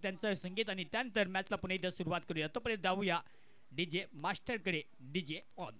त्यांचं संगीत आणि त्यानंतर मॅचला पुन्हा एकदा सुरुवात करूया. तोपर्यंत जाऊया डीजे मास्टरकडे. DJ on.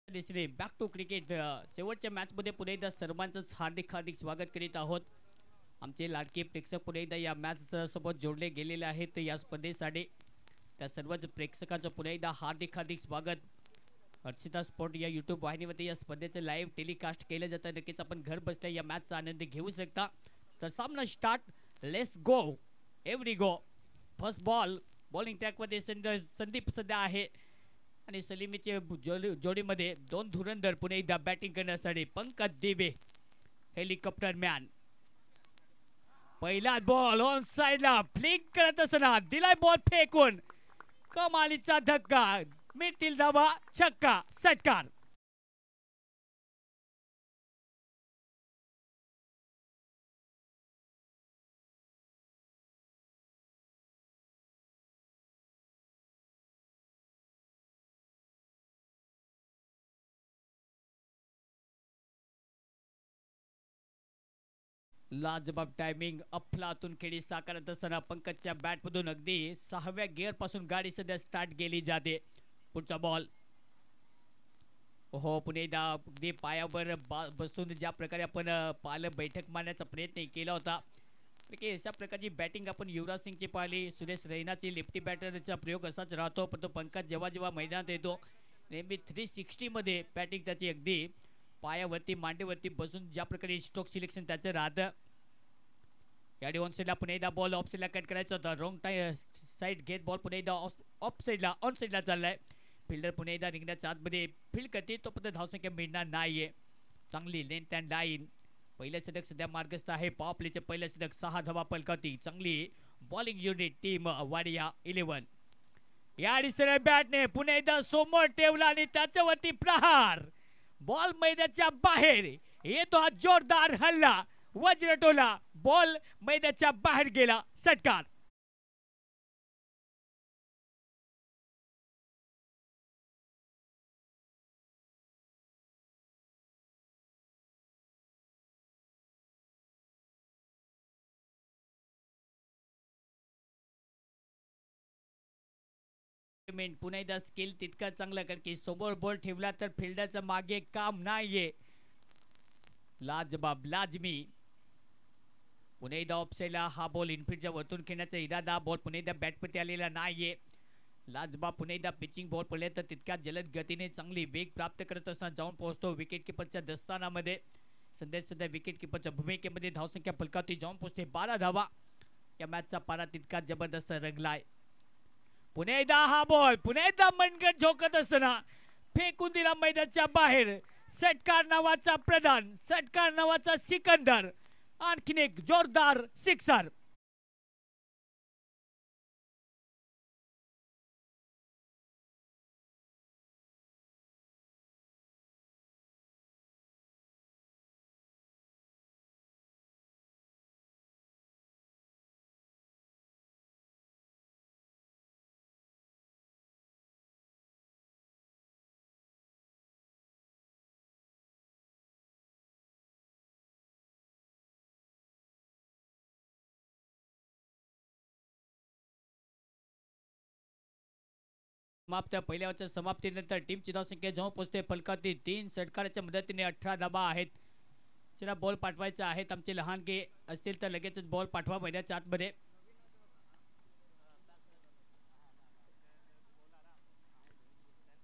दिसले बॅक टू क्रिकेट. शेवटच्या मॅचमध्ये पुन्हा एकदा सर्वांचंच हार्दिक स्वागत करीत आहोत. आमचे लाडके प्रेक्षक पुन्हा एकदा या मॅच सोबत जोडले गेलेले आहेत या स्पर्धेसाठी. त्या सर्वच प्रेक्षकांचं पुन्हा एकदा हार्दिक स्वागत. हर्षिता स्पोर्ट या यूट्यूब वाहिनीवरती या स्पर्धेचं लाईव्ह टेलिकास्ट केलं जातं. नक्कीच आपण घर बसल्या या मॅचचा आनंद घेऊ शकता. तर सामना start. Let's go every go. First ball bowling ट्रॅकमध्ये संदीप सध्या आहे आणि सलीमीच्या जोडीमध्ये दोन धुरंधर पुन्हा एकदा बॅटिंग करण्यासाठी. पंकज दिबे हेलिकॉप्टर मॅन. पहिला बॉल ऑन साइडला फ्लिक करत असताना दिलाय बॉल फेकून. कमालीचा धक्का. मिळतील धावा. छक्का. षटकार. लाजबाब टायमिंग. अफलातून खेळी साकारत असताना पंकजच्या बॅटमधून अगदी 6व्या गिअर पासून गाडी सध्या स्टार्ट केली जाते. पुढचा बॉल. हो पुन्हा एकदा अगदी पायावर बसून ज्या प्रकारे आपण पाहिलं बैठक मारण्याचा प्रयत्न केला होता. अशा प्रकारची बॅटिंग आपण युवराज सिंगची पाहिली. सुरेश रैनाची लेफ्टी बॅटरचा प्रयोग असाच राहतो. परंतु पंकज जेव्हा मैदानात येतो नेहमी 360 मध्ये बॅटिंग त्याची अगदी पायावरती मांडीवरती बसून ज्या प्रकारे स्ट्रोक सिलेक्शन त्याचं राहतं. याडी ऑन साईडला पुन्हा एकदा बॉल ऑफ साईडला कट करायचा होता. रॉंग साईड घेत बॉल पुन्हा एकदा ऑफ साईडला ऑन साईडला चाललाय. फिल्डर पुन्हा एकदा निघण्याच्या आतमध्ये फील्ड करते. तोपर्यंत धावसंख्या मिळणार नाहीये. चांगली लेंथ अँड लाईन. पहिल्या षटक सध्या मार्गस्थ आहे. पॉवर प्लेचे पहिल्या षटक 6 धावा पलकावती. चांगली बॉलिंग युनिट टीम वाडिया 11. याडी सरळ बॅटने पुन्हा एकदा समोर ठेवला आणि त्याच्यावरती प्रहार. बॉल मैदानाच्या बाहेर येतो. हा जोरदार हल्ला. वज्रटोला. बॉल मैदानाच्या बाहेर गेला. षटकार. पुन्हा एकदा स्किल तितका चांगला कारण की समोर बॉल ठेवला तर फिल्डरचं मागे काम नाहीये. लाजबाब लाजमी. पुन्हा एकदा ऑफ साईडला हा बॉल इनफिल्डच्या वरतून खेळण्याचा इरादा. बॉल पुन्हा एकदा बॅटपट्टी आलेला नाहीये. लाजबाब पुन्हा एकदा पिचिंग बॉल पडले तर तितक्या जलद गतीने चांगली वेग प्राप्त करत असताना जाऊन पोहोचतो विकेट किपरच्या दस्तानामध्ये. सध्या विकेट किपरच्या भूमिकेमध्ये धावसंख्या पलकावती जाऊन पोहोचते 12 धावा. या मॅचचा पारा तितका जबरदस्त रंगलाय. पुन्हा एकदा हा बॉल पुन्हा एकदा मनगट झोकत असताना फेकून दिला मैदानाच्या बाहेर. षटकार नावाचा प्रधान. षटकार नावाचा सिकंदर. आणखीन एक जोरदार सिक्सर. समाप्त. पहिल्या ओव्हरच्या समाप्तीनंतर टीमची धावसंख्या जाऊन पोहोचते फलकावती 3. षटकाराच्या मदतीने 18 धावा आहेत. चला बॉल पाठवायचा आहेत. आमचे लहानगे असतील तर लगेचच बॉल पाठवा मैदानाच्या आतमध्ये.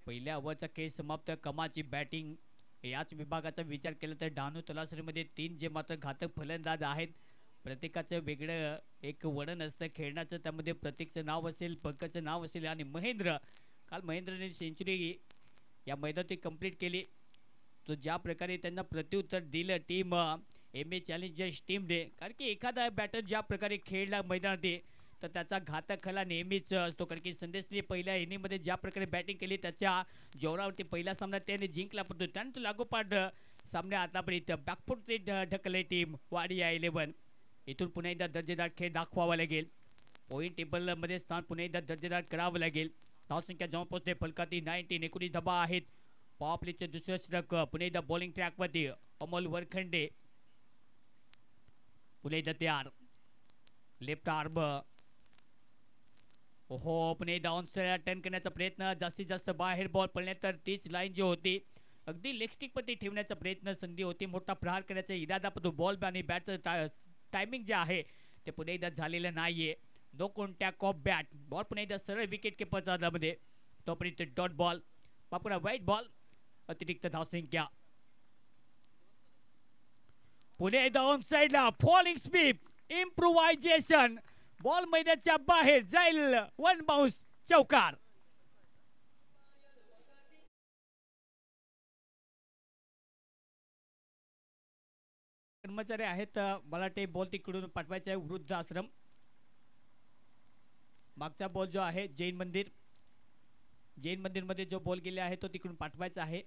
पहिल्या ओव्हरचा खेळ समाप्त. कमाची बॅटिंग. याच विभागाचा विचार केला तर डहाणू तलासरीमध्ये 3 जे मात्र घातक फलंदाज आहेत. प्रत्येकाचं वेगळं एक वळण असतं खेळण्याचं. त्यामध्ये प्रत्येकचं नाव असेल, पंकजचं नाव असेल आणि महेंद्र, काल महेंद्रने सेंचुरी या मैदानात कंप्लीट केली. तो ज्या प्रकारे त्यांना प्रत्युत्तर दिलं टीम एम ए चॅलेंजर्स टीमने, कारण की एखादा बॅटर ज्या प्रकारे खेळला मैदानात तर त्याचा घातक खला नेहमीच असतो. कारण की संदेशने पहिल्या इनिंगमध्ये ज्या प्रकारे बॅटिंग केली त्याच्या जोरावरती पहिला सामना त्याने जिंकला, पण त्यानंतर लागोपाठ सामने आतापर्यंत बॅकफुट ढकलले टीम वाडिया 11. इथून पुन्हा एकदा दर्जेदार खेळ दाखवावा लागेल. पॉईंट टेबलमध्ये स्थान पुन्हा एकदा दर्जेदार करावं लागेल. धावसंख्या जाऊन पोहोचते फलकाती 19. 19 धाबा आहेत. पॉवर प्लेचे दुसरे षटक पुन्हा एकदा बॉलिंग ट्रॅकवरती अमोल वरखंडे पुन्हा एकदा तयार. लेफ्ट आर्म ओहो पुन्हा एकदा ऑन टर्न करण्याचा प्रयत्न, जास्तीत जास्त बाहेर बॉल पडण्यात तर तीच लाईन जी होती अगदी लेग स्टिक मध्ये ठेवण्याचा प्रयत्न, संधी होती मोठा प्रहार करण्याचा इरादा, पण तो बॉल आणि बॅटचं टायमिंग जे आहे ते पुन्हा एकदा झालेलं नाहीये. No contact of bat. Ball पुन्हा एकदा सरळ विकेट किपरच्या हातामध्ये, तोपर्यंत डॉट बॉल पुन्हा व्हाईट बॉल. अतिरिक्त धावसंख्या पुन्हा एकदा ऑन साइडला फॉलिंग स्पीड इम्प्रोव्हायझेशन, बॉल मैदानाच्या बाहेर जाईल. वन बाउन्स चौकार. कर्मचारी आहेत मला ते बॉल तिकडून पाठवायचा आहे. वृद्ध आश्रम मागचा बॉल जो आहे जैन मंदिर मध्ये जो बॉल गेला आहे तो तिकडून पाठवायचा आहे.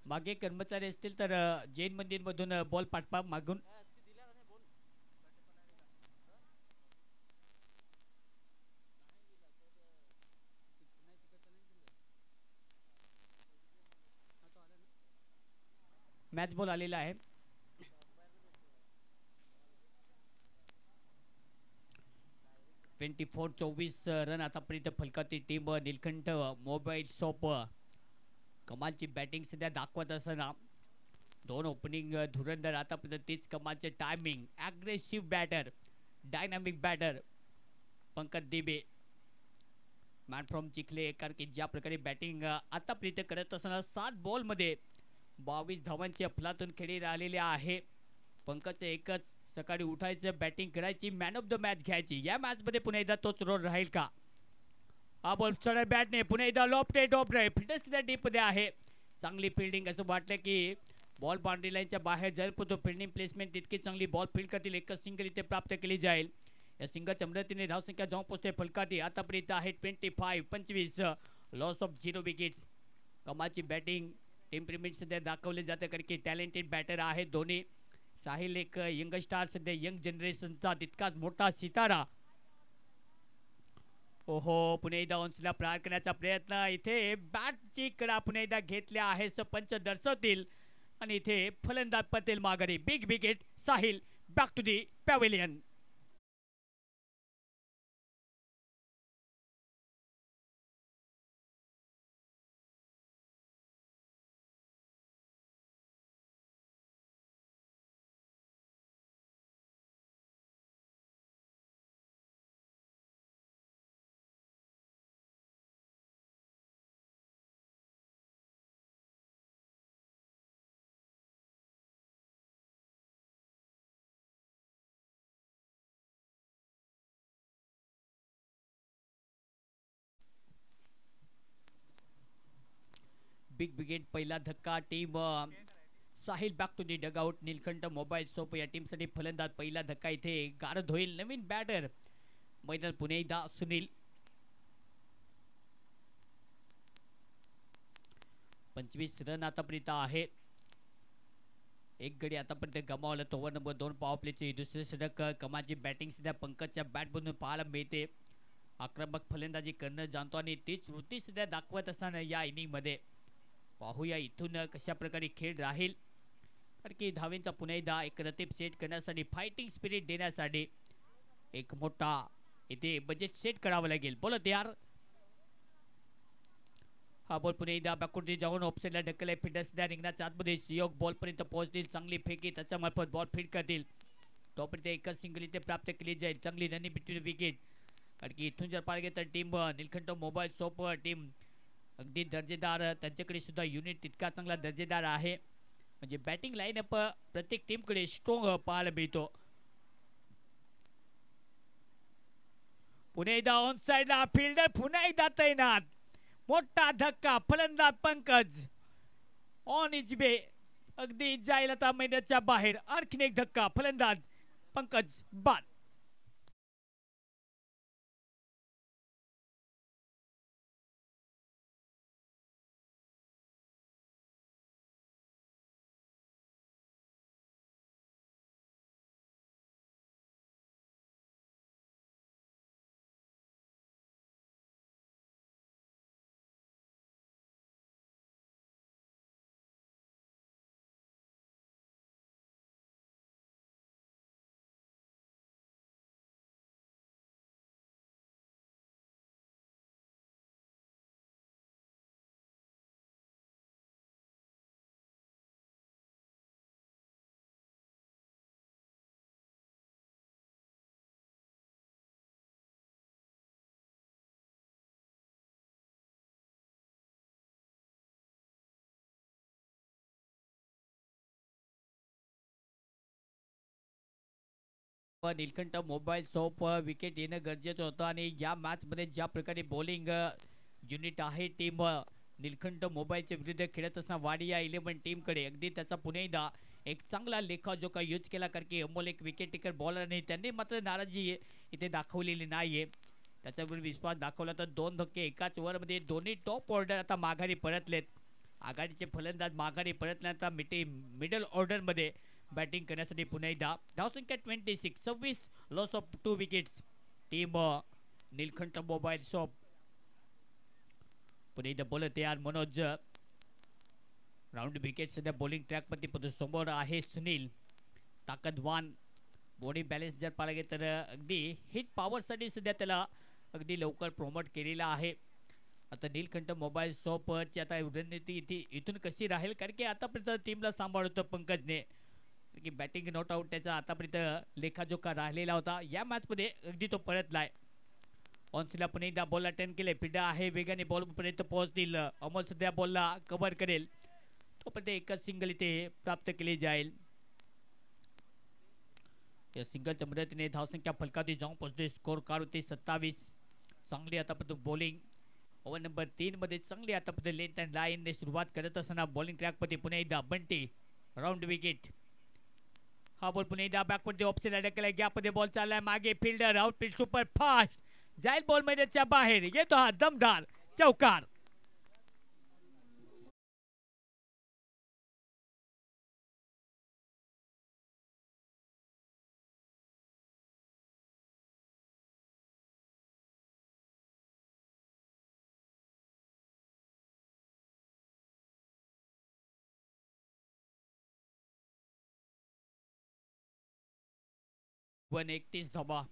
मागे कर्मचारी असतील तर जैन मंदिर मधून बॉल पाठवा मागून. मॅच बॉल आलेला आहे. ट्वेंटी 24 रन आतापर्यंत फलकातील टीम नीलकंठ मोबाईल शॉप कमालची बॅटिंग सध्या दाखवत असताना दोन ओपनिंग धुरंधर आतापर्यंत तीच कमालचे timing, aggressive batter, dynamic batter Pankaj Dibe man from Chikhale, कारण की ज्या प्रकारे बॅटिंग आतापर्यंत करत असताना 7 बॉलमध्ये 22 धावांची अफलातून खेळी राहिलेली आहे. पंकजचं एकच, सकाळी उठायचं, बॅटिंग करायची, मॅन ऑफ द मॅच घ्यायची. या मॅच मध्ये पुन्हा एकदा तोच रोल राहील का? हा बॉल सरळ बॅटने पुन्हा एकदा लॉफ्टेड फिटनेस डीप मध्ये आहे. चांगली फिल्डिंग असं वाटलं की बॉल बाउंड्री लाईनच्या बाहेर जाईल, पण तो फिल्डिंग प्लेसमेंट तितकी चांगली, बॉल फील्ड करतील, एकच सिंगल इथे प्राप्त केली जाईल. या सिंगलच्या मदतीने धावसंख्या जाऊन पोहोचते फलकाती आतापर्यंत आहे 25. Loss of 0 wicket. कमालची बॅटिंग टेम्परमेंट सध्या दाखवले जाते, कारण की टॅलेंटेड बॅटर आहे दोन्ही. साहिल एक यंग स्टार, सध्या यंग जनरेशनचा तितकाच मोठा सितारा. ओहो पुन्हा एकदा ऑन्सला प्रहार करण्याचा प्रयत्न, इथे बॅटची कडा पुन्हा एकदा घेतल्या आहे पंच दर्शवतील आणि इथे फलंदाज पटेल माघारी. Big wicket. Sahil back to the pavilion. Big wicket. पहिला धक्का team Sahil back to the dugout. Neelkanth mobile सोप या टीम साठी फलंदाज. पहिला धक्का इथे गारद होईल. नवीन बॅटर मैदान पुन्हा एकदा सुनील. 25 रन आतापर्यंत आहे. एक गडी आतापर्यंत गमावला. तो ओव्हर नंबर 2 पॉवर प्लेची दुसरे षटक. कमालची बॅटिंग सध्या पंकजच्या बॅट मधून पाहायला मिळते. आक्रमक फलंदाजी करणं जाणतो आणि तीच वृत्ती सध्या दाखवत असताना या इनिंग मध्ये पाहूया इथून कशा प्रकारे खेळ राहील. कारण की धावेंचा पुन्हा एकदा एक रतीब सेट करण्यासाठी, फायटिंग स्पिरिट देण्यासाठी एक मोठा इथे बजेट सेट करावं लागेल. बोलत यार हा बॉल पुन्हा एकदा बॅकवर्ड जाऊन ऑफसाईडला ढकललाय. फिल्डर सध्या रिंगणाच्या आतमध्ये योग बॉल पर्यंत पोहोचतील. चांगली फेकी त्याच्या मार्फत बॉल फीड करतील. तोपर्यंत एकच सिंगल इथे प्राप्त केली जाईल. चांगली रनिंग बिटवीन विकेट. कारण की इथून जर पाहिलं तर टीम निलखंड मोबाईल सोप टीम अगदी दर्जेदार, त्यांच्याकडे सुद्धा युनिट तितका चांगला दर्जेदार आहे. म्हणजे बॅटिंग लाईनअप प्रत्येक टीमकडे स्ट्रॉंग पाहायला मिळतो. पुन्हा एकदा ऑन साइडला फिल्डर पुन्हा एकदा तैनात. मोठा धक्का, फलंदाज पंकज ऑन इज बे, अगदी जाईल आता मैदानाच्या बाहेर. आणखीन एक धक्का, फलंदाज पंकज बाद. निलकंठ मोबाईल सोप विकेट येणं गरजेचं होतं. आणि या मॅच मध्ये ज्या प्रकारे बॉलिंग युनिट आहे टीम निलकंठ मोबाईलच्या विरुद्ध खेळत असताना वाडिया 11 टीमकडे अगदी त्याचा पुन्हा एकदा एक चांगला लेखाजोखा यूज केला. कारण की अमोल एक विकेट टेकर बॉलर नाही, त्यांनी मात्र नाराजी इथे दाखवलेली नाहीये. त्याच्यावर विश्वास दाखवला तर 2 धक्के एकाच ओव्हरमध्ये. दोन्ही टॉप ऑर्डर आता माघारी परतलेत. आघाडीचे फलंदाज माघारी परतल्यानंतर मिडल ऑर्डर मध्ये बॅटिंग करण्यासाठी पुन्हा एकदा. धावसंख्या 26, 26 loss of 2 wickets. Team Nilkanth mobile shop पुन्हा एकदा बॉलर तयार मनोज. राऊंड विकेट सध्या बॉलिंग ट्रॅक मध्ये समोर आहे सुनील. ताकदवान, बॉडी बॅलन्स जर पाहिला गेलं तर अगदी हिट पॉवर साठी सध्या त्याला अगदी लवकर प्रमोट केलेला आहे. आता निलकंठ मोबाईल शॉपची आता रणनीती इथून कशी राहील. कारण की आतापर्यंत टीमला सांभाळतो पंकजने. की बॅटिंग नॉट आउट त्याचा आतापर्यंत लेखाजोखा राहिलेला होता. या मॅच मध्ये अगदी तो परतलाय. ऑनसीला पण एकदा बॉल अटेंड केले. फिल्डर आहे, वेगाने बॉल पर्यंत पोहोचतील. अमोल सध्या बॉलला कव्हर करेल. तोपर्यंत एकच सिंगल इथे प्राप्त केली जाईल. या सिंगलच्या मदतीने धावसंख्या फलकावती जाऊन पोहोचते. स्कोर कार्ड होते 27. चांगली आतापर्यंत बॉलिंग ओव्हर नंबर 3 मध्ये चांगली आतापर्यंत लेंथ अँड लाईनने सुरुवात करत असताना बॉलिंग ट्रॅक मध्ये पुन्हा एकदा बंटी राऊंड विकेट. हा बॉल पुन्हा एकदा बॅकवर्ड ऑप्शन अडकला. गॅपमध्ये बॉल चाललाय मागे. फिल्डर आउटफील्ड सुपर फास्ट जाईल बॉल मैदानाच्या बाहेर. येतो हा दमदार चौकार. वन 31 धावा.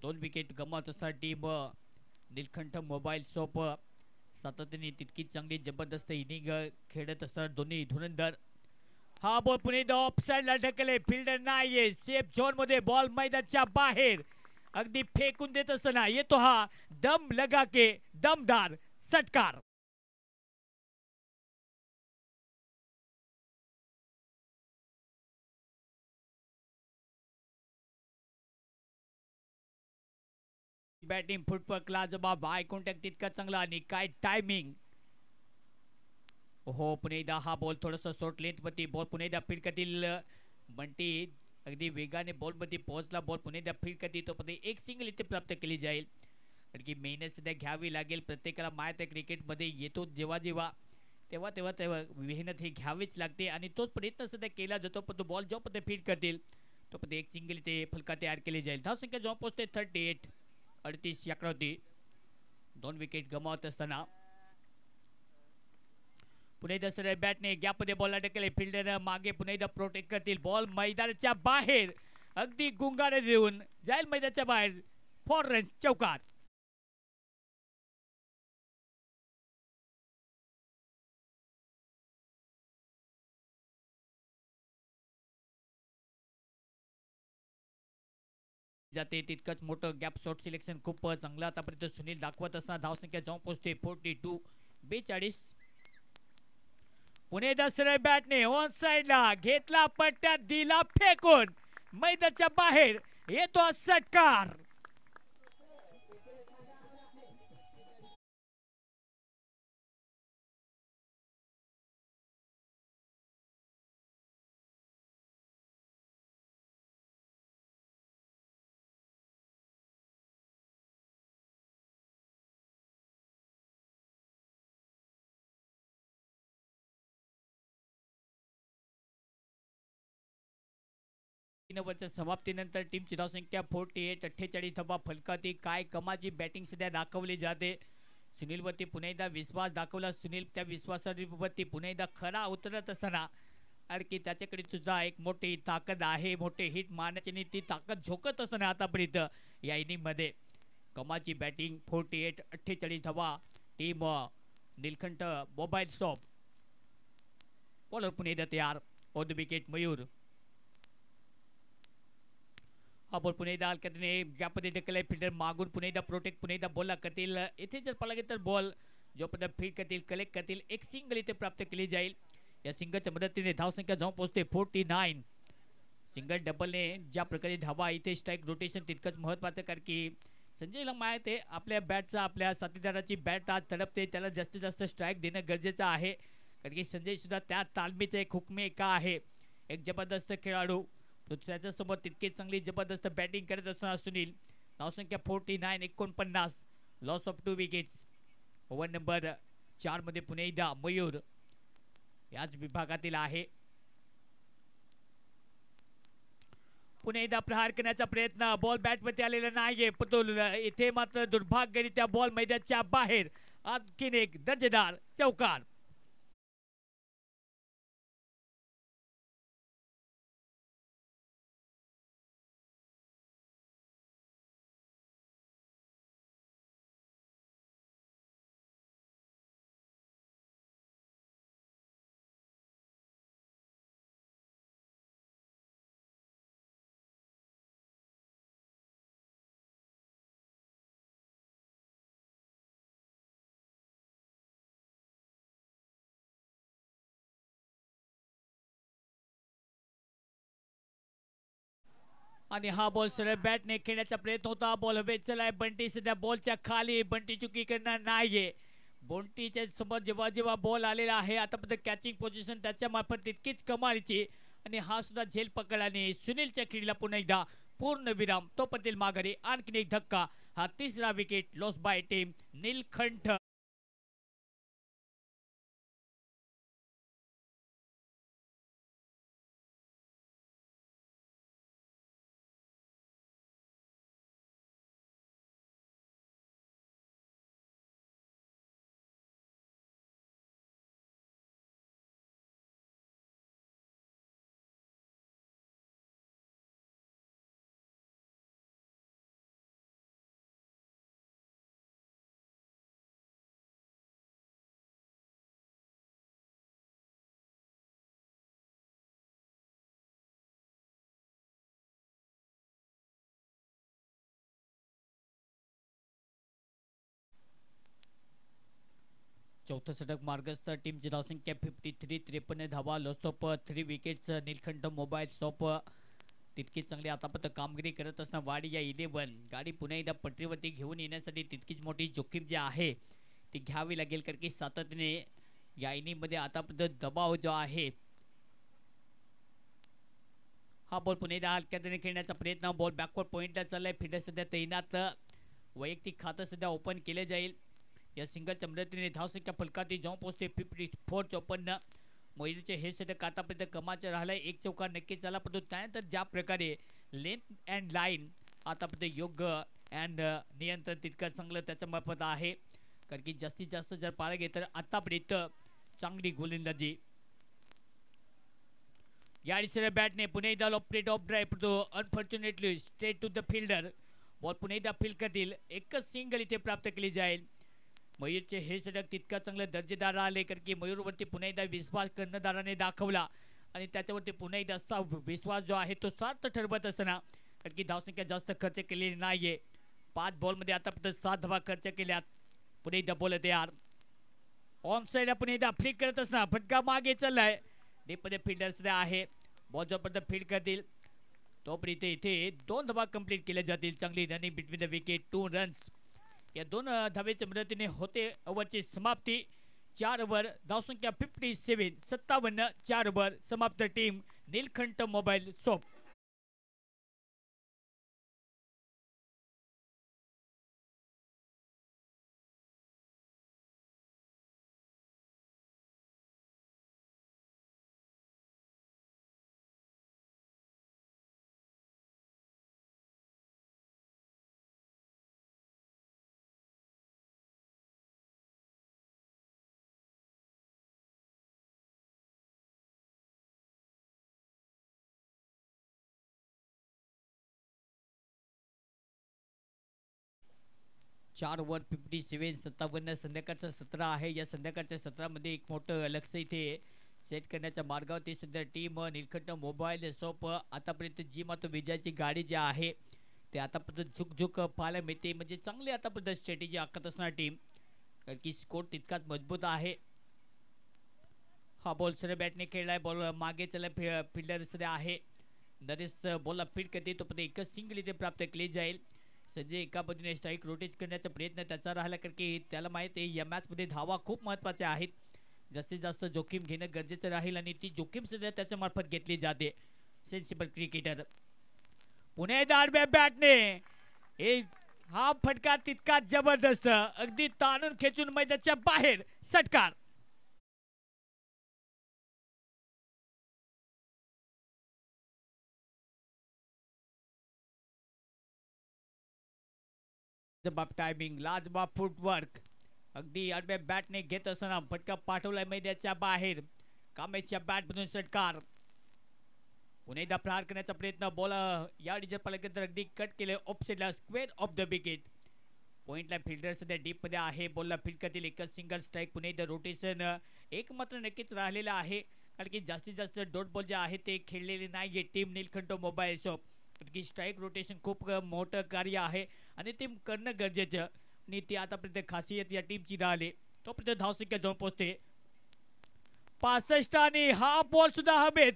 2 विकेट गमावत असताना टीम निलकंठ मोबाईल सोप सातत्याने तितकी चांगली जबरदस्त इनिंग खेळत असताना दोन्ही धुरंधर. हा बॉल पुणे ऑफ साइडला ढकले. फिल्डर नाहीये सेफ झोन मध्ये. बॉल मैदानाच्या बाहेर अगदी फेकून देत असताना येतो हा दम लगा के दमदार षटकार. बॅटिंग फुटवर्क लाजबाब. आय कॉन्टॅक्ट तितका चांगला आणि काय टायमिंग. हो पुन्हा एकदा हा बॉल थोडासा शॉर्ट लेंथ मध्ये. बॉल पुन्हा एकदा फील्ड करतील. बंटी अगदी वेगाने बॉल मध्ये पोहोचला. बॉल पुन्हा एकदा फील्ड करतील. तो पण एक सिंगल इथे प्राप्त केली जाईल. कारण की मेहनत सध्या घ्यावी लागेल. प्रत्येकाला माहिती आहे क्रिकेट मध्ये येतो जेव्हा जेव्हा तेव्हा मेहनत ही घ्यावीच लागते. आणि तोच प्रयत्न सध्या केला जातो. पण तो बॉल जो पण फील्ड करतील तो पण एक सिंगल इथे फलका तयार केली जाईल. धावसंख्या जो पोहोचते 38, 38 या होती. 2 विकेट गमावत असताना पुन्हा एकदा सरळ बॅटने गॅपमध्ये बॉल अडकले. फिल्डर मागे पुन्हा एकदा प्रोटेक्ट करतील. बॉल मैदानाच्या बाहेर अगदी गुंगारे देऊन जाईल मैदानाच्या बाहेर. 4 रन चौकार. जाते तितकंच मोठं गॅप शॉट सिलेक्शन खूप चांगलं आतापर्यंत सुनील दाखवत असताना धावसंख्या जाऊन पोहोचते 42 पुणे दसरे बॅटने ऑन साइडला घेतला पट्ट्यात दिला फेकून मैदानाच्या बाहेर येतो षटकार. समाप्तीनंतर टीमची धावसंख्या 48 धावा फलकावती. काय कमाची बॅटिंग सध्या दाखवली जाते. सुनीलवरती पुन्हा एकदा विश्वास दाखवला. सुनील त्या विश्वासावरती पुन्हा एकदा खरा उतरत असताना आणखी त्याच्याकडे सुद्धा एक मोठी ताकद आहे. मोठे हिट मारण्याची ती ताकद झोकत असताना आतापर्यंत या इनिंग मध्ये कमाची बॅटिंग 48 धावा. Team Neelkanth mobile shop bowler पुन्हा एकदा तयार. On the wicket Mayur. हा बॉल पुन्हा एकदा हलक्याने गॅपमध्ये ढकललाय. फिल्डर मागून पुन्हा एकदा प्रोटेक्ट पुन्हा एकदा बॉलला करतील. इथे जर पाहिलं तर बॉल जोपर्यंत फील्ड करतील कलेक्ट करतील एक सिंगल इथे प्राप्त केली जाईल. या सिंगलच्या मदतीने धावसंख्या जाऊन पोहोचते 49. सिंगल डबलने ज्या प्रकारे धावा इथे स्ट्राईक रोटेशन तितकंच महत्वाचं कारण की संजयला माहित आहे आपल्या बॅटचा आपल्या साथीदाराची बॅट आज तडपते त्याला जास्तीत जास्त स्ट्राईक देणं गरजेचं आहे कारण की संजय सुद्धा त्या तालमीचा एक हुकमे का आहे. एक जबरदस्त खेळाडू दुसऱ्याच्या समोर तितकी चांगली जबरदस्त बॅटिंग करत असताना सुनील. धावसंख्या 49 loss of 2 wickets. Over number 4 मध्ये पुन्हा एकदा मयूर याच विभागातील आहे. पुन्हा एकदा प्रहार करण्याचा प्रयत्न बॉल बॅटमध्ये आलेला नाहीये परंतु इथे मात्र दुर्भाग्यरित्या बॉल मैदानाच्या बाहेर. आणखीन एक दर्जेदार चौकार. आणि हा बॉल सरळ बॅटने खेळण्याचा प्रयत्न होता. बॉल हवेत चलाय. बंटी सध्या बॉलच्या खाली. बंटी चुकी करणार नाहीये. बंटीच्या समोर जेव्हा जेव्हा बॉल आलेला आहे आतापर्यंत कॅचिंग पोझिशन त्याच्या मार्फत तितकीच कमालीची आणि हा सुद्धा झेल पकडल्याने सुनीलच्या खेळीला पुन्हा एकदा पूर्ण विराम. तो पटेल माघारी. आणखीन एक धक्का. हा तिसरा wicket loss by team Nilkanth. चौथा षटक मार्गस्थ. टीमची धावसंख्या 53 धावा. Loss of 3 wickets. Nilkanth mobile shop तितकीच चांगली आतापर्यंत कामगिरी करत असताना वाडी या 11 गाडी पुन्हा एकदा पटरीवरती घेऊन येण्यासाठी तितकीच मोठी जोखीम जी आहे ती घ्यावी लागेल कारण की सातत्याने या इनिंगमध्ये आतापर्यंत दबाव जो आहे. हा बॉल पुन्हा एकदा हलक्याने खेळण्याचा प्रयत्न. बॉल बॅकवर्ड पॉइंटला चाललाय. फिल्डर सध्या तैनात. वैयक्तिक खातं सध्या ओपन केले जाईल. या सिंगलच्या मदतीने धावसंख्या फलकावती जाऊन पोहोचते 54. मयूरचे हे षटक आतापर्यंत कमाचे राहिलाय. एक चौकार नक्कीच झाला परंतु त्यानंतर ज्या प्रकारे लेंथ अँड लाईन आतापर्यंत योग्य अँड नियंत्रण तितकं चांगलं त्याच्या मार्फत आहे कारण की जास्तीत जास्त जर पाहायला गेलं तर आतापर्यंत चांगली गोलंदाजी. या दिशेने बॅटने पुन्हा एकदा प्लेट ऑफ ड्राईव्ह परंतु unfortunately straight to the fielder. Ball पुन्हा एकदा फील्ड करतील. एकच सिंगल इथे प्राप्त केली जाईल. मयूरचे हे षटक तितका चांगलं दर्जेदार आले कारण की मयूरवरती पुन्हा एकदा विश्वास कर्णधाराने दाखवला आणि त्याच्यावरती पुन्हा एकदा असा विश्वास जो आहे तो सार्थ ठरवत असताना कारण की धावसंख्या जास्त खर्च केलेली नाहीये. 5 बॉलमध्ये आतापर्यंत 7 धावा खर्च केल्यात. पुणे एकदा बॉल तयार. ऑन साइड पुणे एकदा फ्लिक करत असणार. फटका मागे चाललाय. डीपमध्ये फिल्डर्स आहे. बॉल जोपर्यंत फील्ड करतील तोपर्यंत इथे 2 धावा कंप्लीट केल्या जातील. चांगली running between the wicket 2 runs. या 2 धावेच्या मदतीने होते ओव्हरची समाप्ती. 4 ओव्हर धावसंख्या 57 57 4 ओव्हर समाप्त. Team Neelkanth mobile soap. चार ओव्हर 57 संध्याकाळचं सत्र आहे. या संध्याकाळच्या सत्रामध्ये एक मोठं लक्ष इथे सेट करण्याच्या मार्गावरती सध्या टीम नीलकंठ मोबाईल सोप. आतापर्यंत जी मात्र विजयाची गाडी जी आहे ते आतापर्यंत झुकझुक पाहायला मिळते. म्हणजे चांगली आतापर्यंत स्ट्रॅटेजी आखत असणार टीम, कारण की स्कोर तितकाच मजबूत आहे. हा बॉल सर बॅटने खेळलाय. बॉल मागे चला फिल्डर सध्या आहे. नरेश बॉलला फीड करते तोपर्यंत एकच सिंगल इथे प्राप्त केली जाईल. संजय एका बाजूने स्ट्राईक रोटेट करण्याचा प्रयत्न त्याचा राहिला, कारण की त्याला माहित आहे या मॅचमध्ये धावा खूप महत्त्वाच्या आहेत. जास्तीत जास्त जोखीम घेणं गरजेचं राहील आणि ती जोखीम सध्या त्याच्या मार्फत घेतली जाते. Sensible cricketer. पुणे दाडब्या बॅटने हा फटका तितका जबरदस्त, अगदी ताणून खेचून मैदानाच्या बाहेर षटकार. लाजबाब टायमिंग, लाजबाब फुटवर्क. अगदी आडव्या बॅटने घेत असताना फटका पाठवलाय मैदानाच्या बाहेर. कामेच्या बॅट मधून षटकार. पुन्हा एकदा प्रहार करण्याचा प्रयत्न. बॉल या डिजर पालकेंतर अगदी कट केले ऑफसाइडला, स्क्वेअर ऑफ द विकेट. पॉइंटला फिल्डर सध्या डीप मध्ये आहे. बॉलला फील्ड करतील. एकच सिंगल स्ट्राईक. पुन्हा एकदा रोटेशन एक मात्र नक्कीच राहिलेला आहे, कारण की जास्तीत जास्त डॉट बॉल जे आहे ते खेळलेले नाहीये टीम नीलकंठ मोबाईल शॉप. की स्ट्राईक रोटेशन खूप मोठं कार्य आहे आणि ते करणं गरजेचं आणि ती आतापर्यंत खासियत या टीमची राहिली. तोपर्यंत धावसंख्या जाऊन पोहोचते 65 आणि हा बॉल सुद्धा हवेत.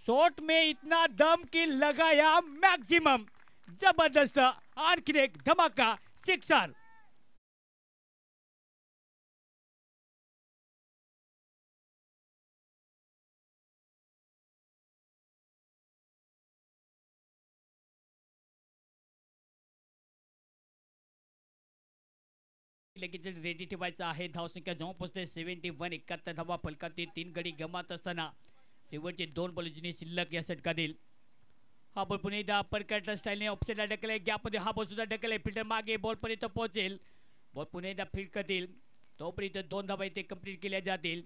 शॉट में इतना दम की लगाया मैक्सिमम. जबरदस्त आणखी एक धमाका सिक्सर. लगेच रेडी ठेवायचं आहे. धावसंख्या जाऊन पोहोचते 71. 71 धावा फलकातील 3 गडी गमात असताना शेवटचे 2 बॉल जुनी शिल्लक या षटकातील. हा बॉल पुन्हा एकदा परकट स्टाईलने ऑफसाइडला ढकलले. गॅपमध्ये हा बॉल सुद्धा ढकलले. फिल्डर मागे बॉल पर्यंत पोहोचेल. बॉल पुन्हा एकदा फील्ड करतील तोपर्यंत 2 धावा इथे कंप्लीट केल्या जातील.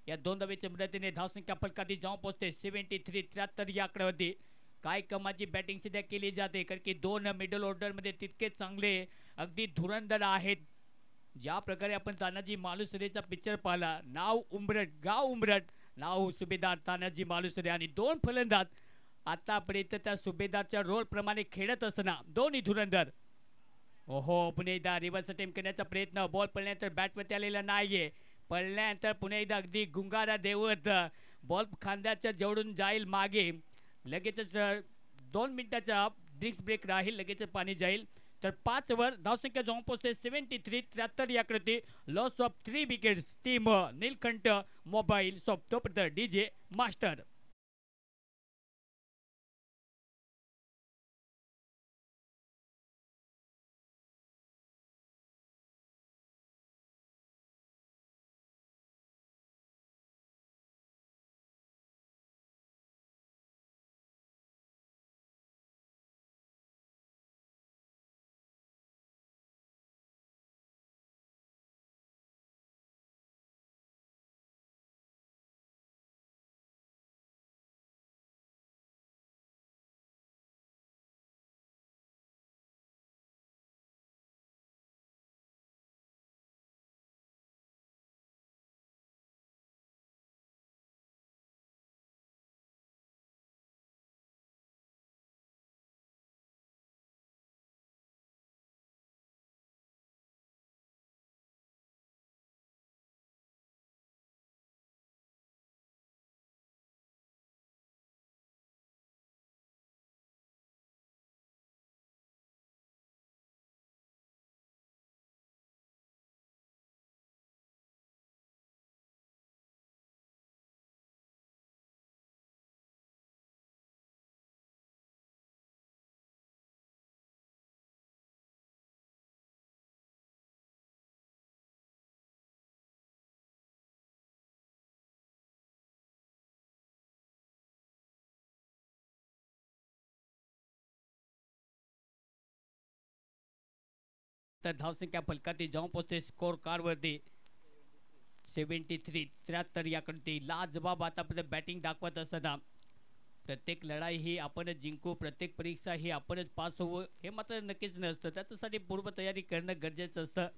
या 2 धावेच्या मदतीने धावसंख्या फलकातील जाऊन पोहोचते 73. 73 या आकड्यावरती. काय कमाची बॅटिंग सध्या केली जाते, कारण की 2 मिडल ऑर्डरमध्ये तितके चांगले अगदी धुरंधर आहेत. ज्या प्रकारे आपण तानाजी मालुसरेचा पिक्चर पाहिला, नाव उंबरट गाव उंबरट, नाव सुभेदार तानाजी मालुसरे आणि 2 फलंदाज आतापर्यंत त्या सुभेदारच्या रोल प्रमाणे खेळत असताना दोन्ही धुरंधर. ओहो, पुन्हा एकदा रिव्हर्स अटेम्प्ट करण्याचा प्रयत्न. बॉल पडल्यानंतर बॅटवरती आलेला नाहीये. पडल्यानंतर पुन्हा एकदा अगदी गुंगारा देवत बॉल खांद्याच्या जवळून जाईल मागे. लगेचच 2 मिनिटाचा ड्रिंक्स ब्रेक राहील. लगेच पाणी जाईल. तर 5 ओव्हर धावसंख्या जाऊन पोहोचते 73. 73 या कृती. Loss of 3 wickets. Team Neelkanth mobile soft. तोपर्यंत डीजे मास्टर. तर धावसंख्या फलकात जाऊन पोहोचते स्कोर कार्डवरती 73 याकडे लाजबाब आतापर्यंत बॅटिंग दाखवत असताना प्रत्येक लढाई ही आपणच जिंकू, प्रत्येक परीक्षा ही आपणच पास होऊ हे मात्र नक्कीच नसतं. त्याच्यासाठी पूर्वतयारी करणं गरजेचं असतं.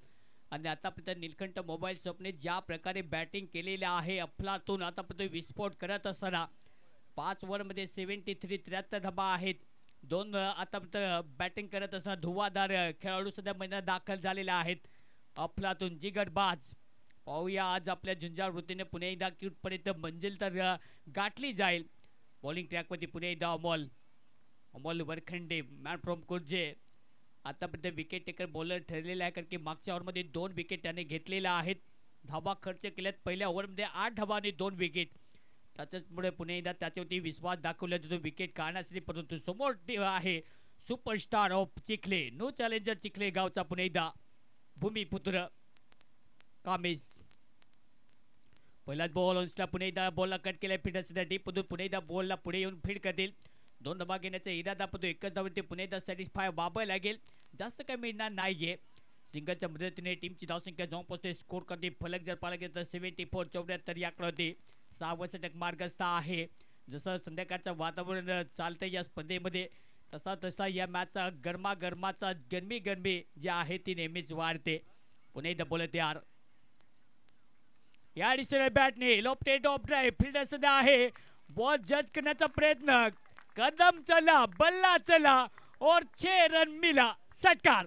आणि आतापर्यंत निलकंठ मोबाईल शॉपने ज्या प्रकारे बॅटिंग केलेली आहे अफलातून आतापर्यंत विस्फोट करत असताना 5 ओव्हरमध्ये 73 धाबा आहेत. दोन आतापर्यंत बॅटिंग करत असताना धुवाधार खेळाडू सध्या मैदानात दाखल झालेले आहेत. अफलातून जिगरबाज पाहूया आज आपल्या झुंजार वृत्तीने पुणे एकदा क्यूटपर्यंत मंजिल तर गाठली जाईल. बॉलिंग ट्रॅकवरती पुणे एकदा अमोल वरखंडे मॅन फ्रॉम कुर्जे आतापर्यंत विकेट टेकर बॉलर ठरलेला आहे, कारण की मागच्या ओव्हरमध्ये 2 विकेट त्याने घेतलेल्या आहेत. धाबा खर्च केल्यात पहिल्या ओव्हरमध्ये 8 धाबा आणि 2 विकेट. त्याच्यामुळे पुणे एकदा त्याच्यावरती विश्वास दाखवला जातो विकेट काढण्यासाठी. परंतु समोर आहे superstar of Chikhale, no challenger Chikhale गावचा पुणे एकदा भूमिपुत्र कामेश. पहिलाच बॉल ऑनस्टॉप पुणे एकदा बॉलला कट केलाय फिटसाठी. पुणे एकदा बॉलला पुढे येऊन फीड करतील. 2 धाबा घेण्याचा इरादा पडतो. एकच धावते पुणे एकदा सॅटिस्फाय व्हावं लागेल, जास्त काही मिळणार नाहीये. सिंगलच्या मदतीने टीमची धावसंख्या जाऊन पोहोचते. स्कोर करते फलक जर पाहिला गेलं तर 74 याकडे होते. 6 षटक मार्गस्थ आहे. जसं संध्याकाळचं वातावरण चालतंय या स्पर्धेमध्ये तसा या मॅचचा गरमागरमाचा गरमी जी आहे ती नेहमीच वाढते. पुणे एकदा बोलत तयार. या डिशनल बॅटने लोफ्टेड ऑफ ड्राईव्ह फील्डर सध्या आहे. बॉल जज करण्याचा प्रयत्न, कदम चला बल्ला चला और 6 रन मिला. षटकार.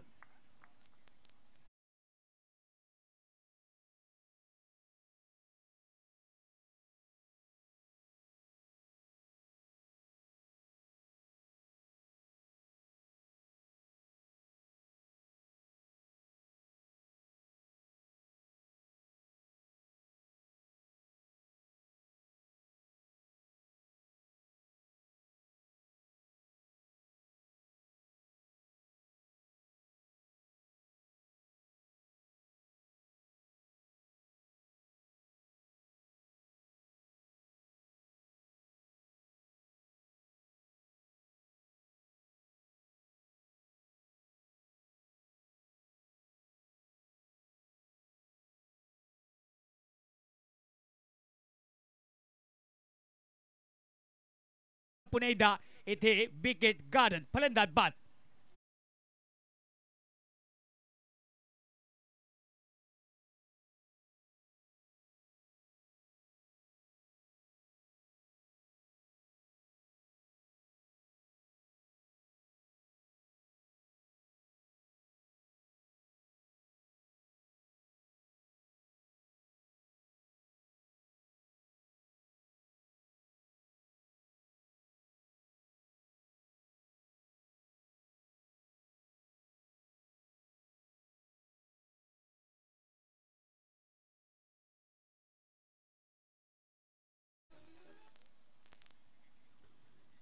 पुणे एकदा येथे विकेट गार्डन फलंदाज बाद.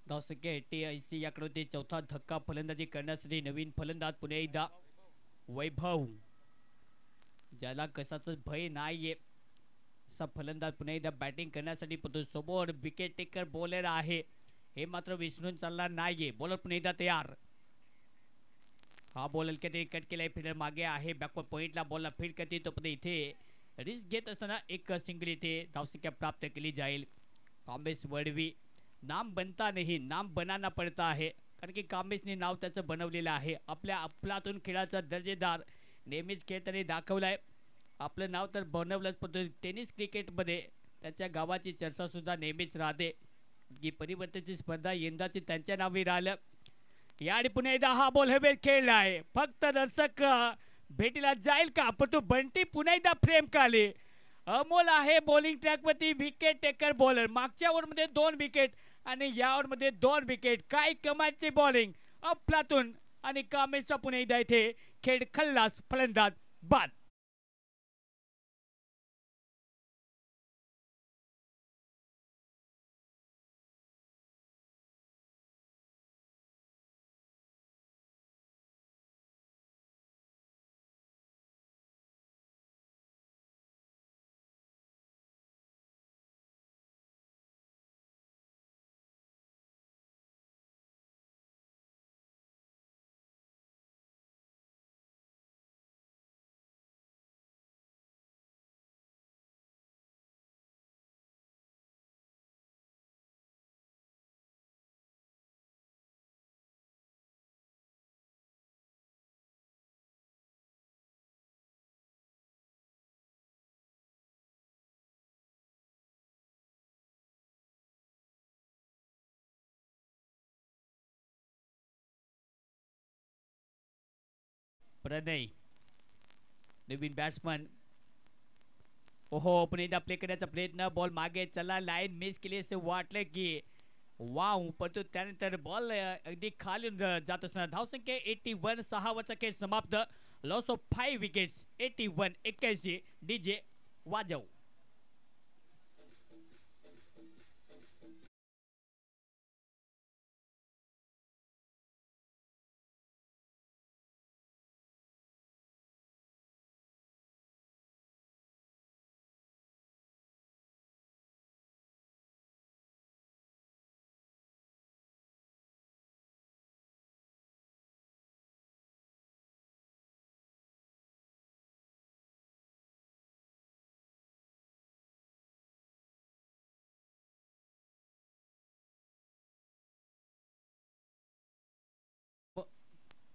धावसंख्या 88 याकडे होते. चौथा धक्का फलंदाजी करण्यासाठी नवीन फलंदाज पुणे एकदा वैभव, ज्याला कशाच भय नाहीये असा फलंदाज पुणे एकदा बॅटिंग करण्यासाठी पडतो. समोर विकेट टेकर बॉलर आहे हे मात्र विसरून चालणार नाहीये. बॉलर पुणे एकदा तयार. हा बॉलर कट केलाय. फिल्डर मागे आहे. बॅकवर्ड पॉइंटला बॉलला फीड करते. तो पण इथे रिस्क घेत असताना एक सिंगल इथे धावसंख्या प्राप्त केली जाईल. कामेश वडवी नाम बनता नाही नाम बनाना पडता आहे, कारण की कामेशने नाव त्याचं बनवलेलं आहे. आपल्या अफलातून खेळाचा दर्जेदार नेहमीच खेळताना दाखवलाय. आपलं नाव तर बनवलंच, पण टेनिस क्रिकेटमध्ये त्याच्या गावाची चर्चा सुद्धा नेहमीच राहते. की परिवर्तनाची स्पर्धा यंदाची त्यांच्या नावे राहिलं. याआधी पुन्हा एकदा हा बॉल हवेत खेळलाय. फक्त दर्शक भेटीला जाईल का, पण तो बंटी पुन्हा एकदा फ्रेम काढले. अमोल आहे बॉलिंग ट्रॅकवरती विकेट टेकर बॉलर. मागच्या ओव्हरमध्ये 2 विकेट आणि या ओव्हरमध्ये 2 विकेट. काय कमालची बॉलिंग अफलातून आणि कामेशचा पुन्हा एकदा इथे खेळ खल्लास फलंदाज बाद. प्रणय नवीन बॅट्समन. ओहो पुन्हा एकदा प्ले करण्याचा प्रयत्न. बॉल मागे चला. लाईन मिस केली असं वाटलं की वाव, परंतु त्यानंतर बॉल अगदी खाली जात असणार. धावसंख्या 81. 6 ओव्हरचा खेळ समाप्त. Loss of 5 wickets. 81 81. डीजे वाजव.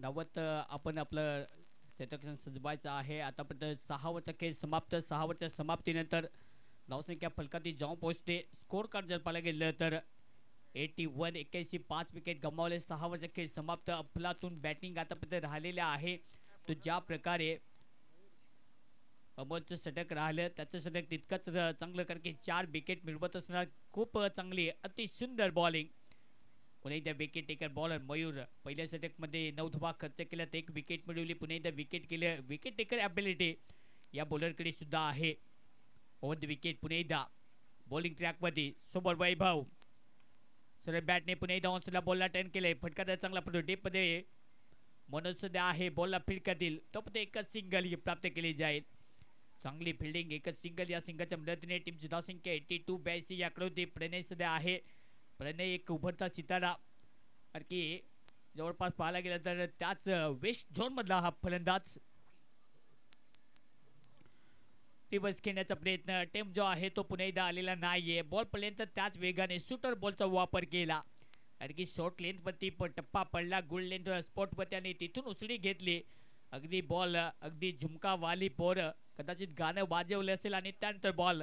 धावत आपण आपलं शतक सजवायचं आहे. आतापर्यंत 6 ओव्हरचा खेळ समाप्त. 6 ओव्हरच्या समाप्तीनंतर धावसंख्या फलकाती जाऊन पोहोचते. स्कोर कार्ड जर पाहायला गेलं तर 81 81. 5 विकेट गमावले. 6 ओव्हरचा खेळ समाप्त. अफलातून बॅटिंग आतापर्यंत राहिलेल्या आहे. तो ज्या प्रकारे अमोलचं षटक राहिलं त्याचं षटक तितकंच चांगलं, कारण की 4 विकेट मिळवत असणार. खूप चांगली अति सुंदर बॉलिंग. पुन्हा एकदा विकेट टेकर बॉलर मयूर. पहिल्या षटकमध्ये 9 धावा खर्च केल्यात, 1 विकेट मिळवली. पुन्हा एकदा विकेट केलं. विकेट टेकर ॲबिलिटी या बॉलरकडे सुद्धा आहे. Over the wicket. पुन्हा एकदा बॉलिंग ट्रॅकमध्ये सोबत वैभव. सरळ बॅटने पुन्हा एकदा ऑन्सला बॉलला टर्न केलंय. फटका चांगला पडतो. डीपमध्ये मनोज सध्या आहे. बॉलला फिरकातील तो पण एकच सिंगल प्राप्त केली जाईल. चांगली फिल्डिंग. एकच सिंगल. या सिंगलच्या मदतीने टीमची धावसंख्या 82 82 या आकड्यावरती. प्रणय सध्या आहे. प्रणय एक उभरता सितारा, कारण की जवळपास पाहायला गेलं तर त्याच वेस्ट झोन मधला हा फलंदाज. रिवर्स खेळण्याचा प्रयत्न. टेम जो आहे तो पुन्हा एकदा आलेला नाहीये. बॉल पर्यंत त्याच वेगाने शूटर बॉलचा वापर केला, कारण की शॉर्ट लेंथ वरती टप्पा पडला. गुड लेंथ स्पॉट वर त्याने तिथून उसळी घेतली. अगदी बॉल अगदी झुमका वाली पोर कदाचित गाणं वाजवलं असेल आणि त्यानंतर बॉल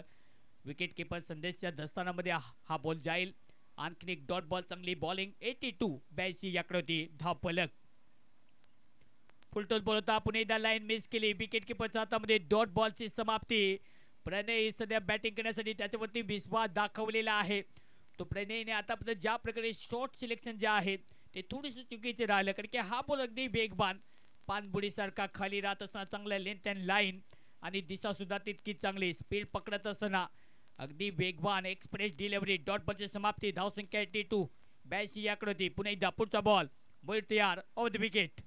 विकेट किपर संदेशच्या दस्तानामध्ये हा बॉल जाईल. आणखी एक डॉट बॉल. चांगली बॉलिंग. 82 82 याकडे होती धाव फलक. फुलटॉस बॉल होता. पुन्हा एकदा लाईन मिस केली. विकेट किपरच्या हातामध्ये डॉट बॉलची समाप्ती. प्रणय सध्या बॅटिंग करण्यासाठी त्याच्यावरती विश्वास दाखवलेला आहे. तो प्रणयने आतापर्यंत ज्या प्रकारे शॉर्ट सिलेक्शन जे आहे ते थोडीशी चुकीचे राहिलं, कारण की हा बॉल अगदी वेगवान पानबुडीसारखा खाली राहत असताना चांगला लेंथ अँड लाईन आणि दिशा सुद्धा तितकी चांगली. स्पीड पकडत असताना अगदी वेगवान एक्सप्रेस डिलिव्हरी. डॉट बॉलची समाप्ती. धावसंख्या 82 82 याकडे होती. पुन्हा एकदा पुढचा बॉल. बॉल तयार. Of the wicket.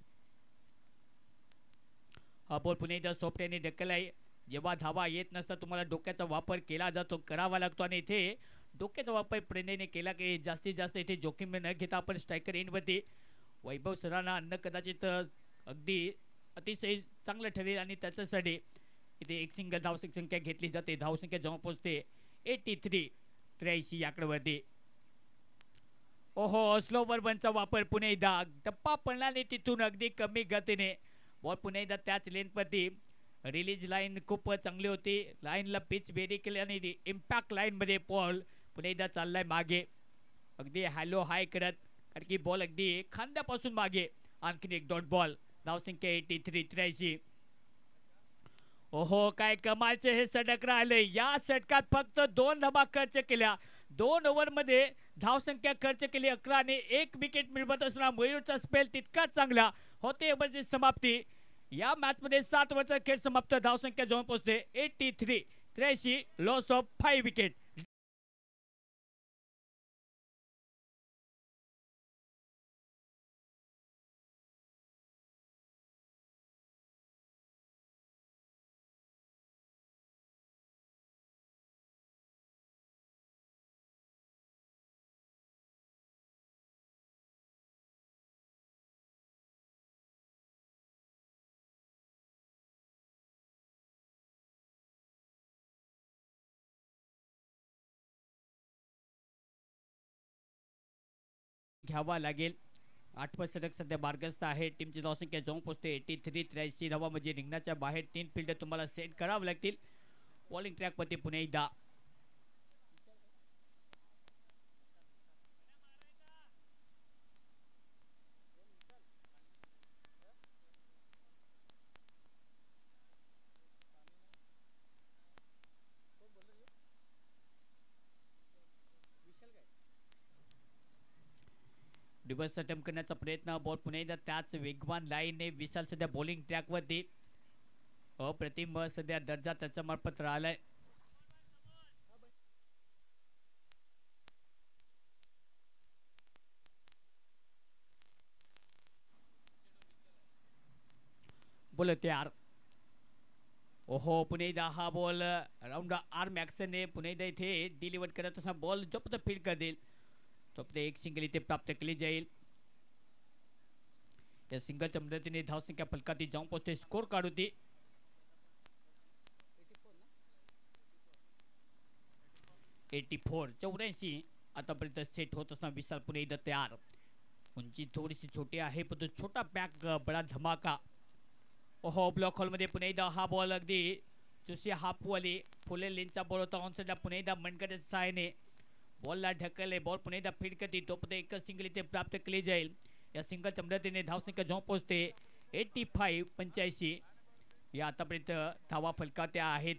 हा बॉल पुन्हा एकदा सोफ्टने ढकललाय. जेव्हा धावा येत नसता तुम्हाला डोक्याचा वापर केला जातो, करावा लागतो, आणि इथे डोक्याचा वापर प्रणयने केला की जास्तीत जास्त इथे जोखीम न घेता आपण स्ट्रायकर एंडवरती वैभव सरांना अन्न कदाचित अगदी अतिशय चांगलं ठरेल आणि त्याच्यासाठी इथे एक सिंगल धावसंख्या घेतली जाते. धावसंख्या जेव्हा पोहोचते 83 83 याकडेवरती. ओहो स्लोवर बनचा वापर. पुन्हा एकदा टप्पा पडल्याने तिथून अगदी कमी गतीने बॉल पुन्हा एकदा त्याच लेंथवरती. रिलीज लाईन खूप चांगली होती. लाईनला पिच वेरी केली आणि इम्पॅक्ट लाईनमध्ये बॉल पुन्हा एकदा चाललाय मागे अगदी हॅलो हाय करत, कारण की बॉल अगदी खांद्यापासून मागे. आणखीन एक डॉट बॉल. धावसंख्या 83 83. ओहो काय कमालचे हे षटक राहिले. या षटकात फक्त 2 धावा खर्च केल्या. 2 ओव्हरमध्ये धावसंख्या खर्च केली 11 आणि 1 विकेट मिळवत असताना मयूरचा स्पेल तितकाच चांगला होते. ओव्हरची समाप्ती. या मॅच मध्ये 7 ओव्हरचा खेळ समाप्त. धावसंख्या जाऊन पोहोचते 83 83. Loss of 5 wicket. घ्यावा लागेल. 8वा षटक सध्या मार्गस्थ आहे. टीमची धावसंख्या जाऊन पोहोचते 83 83 धावा, म्हणजे रिंगणाच्या बाहेर 3 फिल्डर तुम्हाला सेट करावे लागतील. बॉलिंग ट्रॅकवरती पुन्हा एकदा रिव्हर्स अटेम्प्ट करण्याचा प्रयत्न, बॉल पुन्हा एकदा त्याच वेगवान लाईनने विशाल सध्या बॉलिंग ट्रॅकवरती अप्रतिम सध्या दर्जा त्याच्या मार्फत राहिलाय. बोल तयार. ओहो पुन्हा एकदा हा बॉल राऊंड आर मॅक्सने पुन्हा एकदा इथे डिलिव्हर करत असा बॉल जो पण फील्ड कर देईल तो एक सिंगल इथे प्राप्त केली जाईल. या सिंगलच्या मदतीने धावसंख्या फलकाती जाऊन पोहोचते, स्कोर काढू ती 84 आतापर्यंत सेट होत असताना विशाल पुन्हा एकदा तयार. उंची थोडीशी छोटी आहे पण तो छोटा पॅक बडा धमाका. ओहो ब्लॉक हॉल मध्ये पुन्हा एकदा हा बॉल अगदी दुसरी हाफवाली फुले लेनचा बॉल होता ऑन साइडला. पुन्हा एकदा मनगटाच्या सहाय्याने बॉलला ढकलले, बॉल पुन्हा एकदा फील्ड करते तो पण एकच सिंगल इथे प्राप्त केली जाईल. या सिंगलच्या मदतीने धावसंख्या जाऊन पोहोचते 85. या आतापर्यंत धावा फलकावत्या आहेत.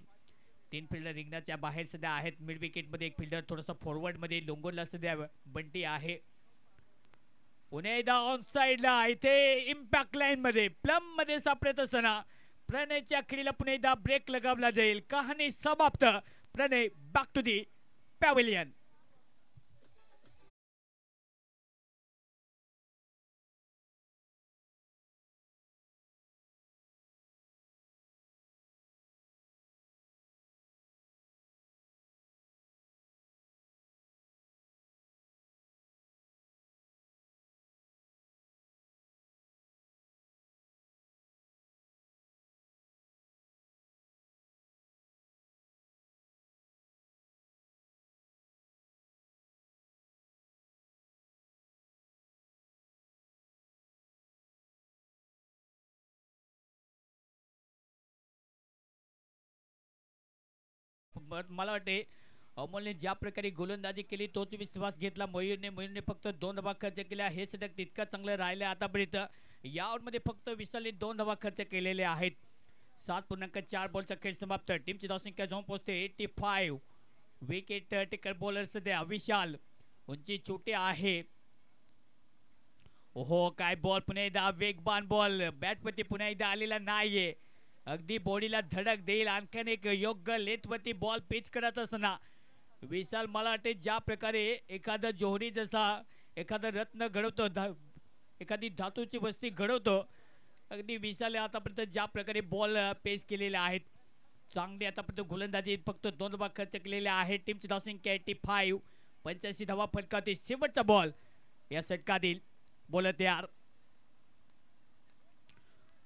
3 फिल्डर रिंगणाच्या बाहेर सध्या आहेत. मिड विकेट मध्ये एक फिल्डर थोडासा फॉरवर्ड मध्ये लोंगोला सध्या बंटी आहे. पुन्हा एकदा ऑन साइडला इथे इम्पॅक्ट लाईन मध्ये प्लम मध्ये सापडत असताना प्रणयच्या खेळीला पुन्हा एकदा ब्रेक लगावला जाईल. कहाणी समाप्त. प्रणय बॅक टू दी पॅव्हिलियन. मला वाटते अमोलने ज्या प्रकारे गोलंदाजी केली तोच विश्वास घेतला मयूरने फक्त 2 धावा खर्च केल्या. हे षटक तितकं चांगलं राहिले आतापर्यंत. या ओव्हरमध्ये फक्त विशालने 2 धावा खर्च केलेले आहेत. 7.4 बॉलचा खेळ समाप्त. टीमची धावसंख्या जाऊन पोहोचते 85. विकेट टेकर बॉलर सध्या विशाल. उंची छोटी आहे. ओहो काय बॉल, पुन्हा एकदा वेगवान बॉल बॅटवरती पुन्हा एकदा आलेला नाहीये. अगदी बॉडीला धडक देईल. आणखीन एक योग्य लेथवरती बॉल पिच करत असताना विशाल मला वाटते ज्या प्रकारे एखादा जोहरी जसा एखादा रत्न घडवतो, एखादी धातूची वस्ती घडवतो, अगदी विशाल आतापर्यंत ज्या प्रकारे बॉल पेस केलेले आहेत. चांगली आतापर्यंत गोलंदाजी फक्त 2 धावा खर्च केलेल्या आहेत. टीमची धावसंख्या 85. 85 धावा फलकावते. शेवटचा बॉल या षटकातील. बॉल तयार.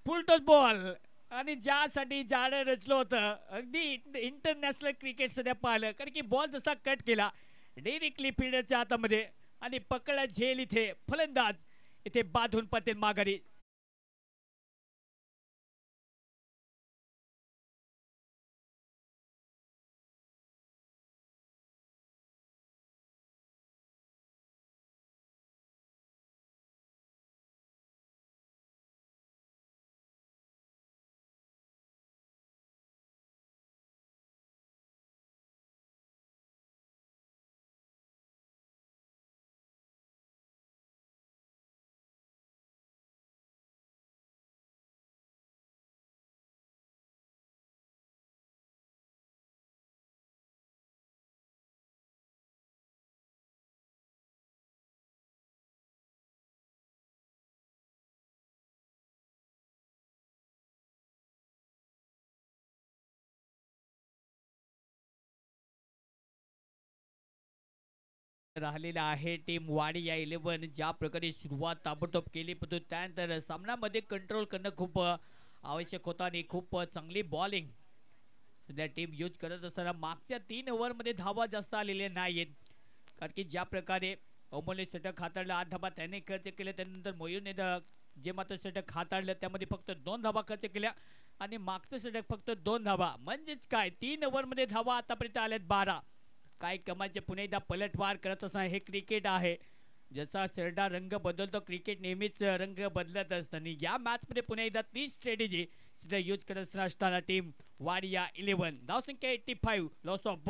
फुलटॉस बॉल आणि ज्यासाठी जाळं रचलं होतं अगदी इंटरनॅशनल क्रिकेट सध्या पाहिलं. कारण की बॉल जसा कट केला डायरेक्टली फिल्डरच्या हातामध्ये आणि पकडला झेल. इथे फलंदाज इथे बांधून पडते माघारी. राहिलेला आहे टीम वाडिया 11. ज्या प्रकारे सुरुवात ताबडतोब केली पण त्यानंतर सामन्यामध्ये कंट्रोल करणं खूप आवश्यक होतं आणि खूप चांगली बॉलिंग सध्या टीम यूज करत असताना मागच्या 3 ओव्हरमध्ये धावा जास्त आलेल्या नाहीत. कारण की ज्या प्रकारे अमोलने षटक हाताळलं 8 धावा त्याने खर्च केले. त्यानंतर मयूरने जे मात्र षटक हाताळलं त्यामध्ये फक्त 2 धावा खर्च केल्या आणि मागचं षटक फक्त 2 धावा. म्हणजेच काय 3 ओव्हरमध्ये धावा आतापर्यंत आल्यात 12. काय कमालचे पुन्हा एकदा पलटवार करत असताना हे क्रिकेट आहे. जसा सरडा रंग बदलतो क्रिकेट नेहमीच रंग बदलत असतं आणि या मॅच मध्ये पुन्हा एकदा तीच स्ट्रॅटेजी यूज करत असताना टीम वाडिया 11. धावसंख्या 85. लॉस ऑफ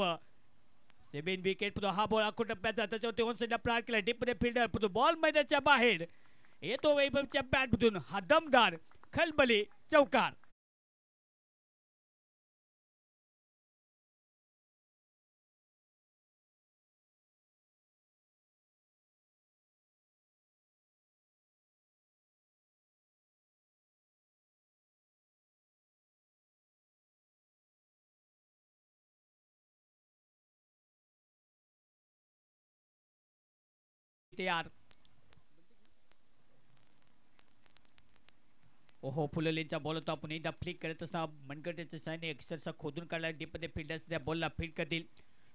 सेवन विकेट पुढे हा बॉल आखून टप्प्याचा त्याच्यावरती ऑन साईडला प्रहार केला डीप मध्ये फिल्डर पुढे बॉल मैदानाच्या बाहेर येतो वैभवच्या बॅटमधून हा दमदार खलबली चौकार. तयार. ओहो फुललेंचा बॉल होता पुन्हा एकदा फ्लिक करत असताना मनगटाच्या साईने अक्षरशः खोदून काढला डीप मध्ये फिल्डर्स त्या बॉलला फिट करतील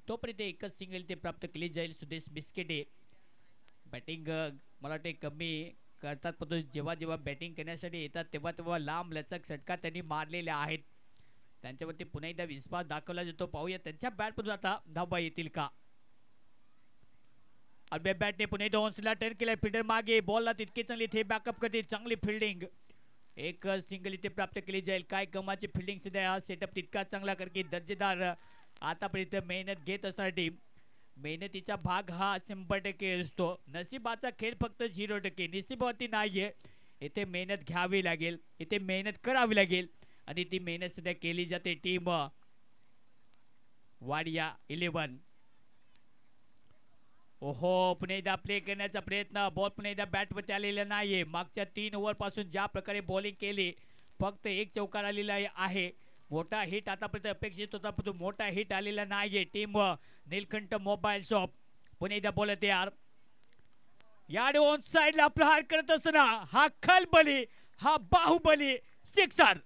तोपर्यंत एकच सिंगल ते प्राप्त केली जाईल. सुदेश बिस्केटे बॅटिंग मला वाटते कमी करतात पण जेव्हा जेव्हा बॅटिंग करण्यासाठी येतात तेव्हा तेव्हा लांब लचक षटका त्यांनी मारलेल्या आहेत. त्यांच्यावरती पुन्हा एकदा विश्वास दाखवला जातो. पाहूया त्यांच्या बॅटमधून आता धावा येतील का. अल्बे बॅटने पुन्हा एकदा ऑन्सला टर्न केलाय फिल्डर मागे बॉलला तितकी चांगली थे बॅकअप करते चांगली फिल्डिंग एक सिंगल इथे प्राप्त केली जाईल. काय कमाची फिल्डिंग सुद्धा हा सेटअप तितका चांगला कारण की दर्जेदार आतापर्यंत मेहनत घेत असणारी टीम मेहनतीचा भाग हा 100% असतो. नशिबाचा खेळ फक्त 0% नशिबावरती नाहीये. इथे मेहनत घ्यावी लागेल इथे मेहनत करावी लागेल आणि ती मेहनत सुद्धा केली जाते. टीम वाडिया 11 ओहो पुन्हा एकदा प्ले करण्याचा प्रयत्न बॉल पुन्हा एकदा बॅटवरती आलेला नाहीये. मागच्या 3 ओव्हर पासून ज्या प्रकारे बॉलिंग केली फक्त एक चौकार आलेला आहे. मोठा हिट आतापर्यंत अपेक्षित होता पण मोठा हिट आलेला नाहीये. टीम नीलकंठ मोबाईल शॉप पुन्हा एकदा बॉल तयार याड ऑन साइडला प्रहार करत असताना हा खलबली हा बाहुबली सिक्सर.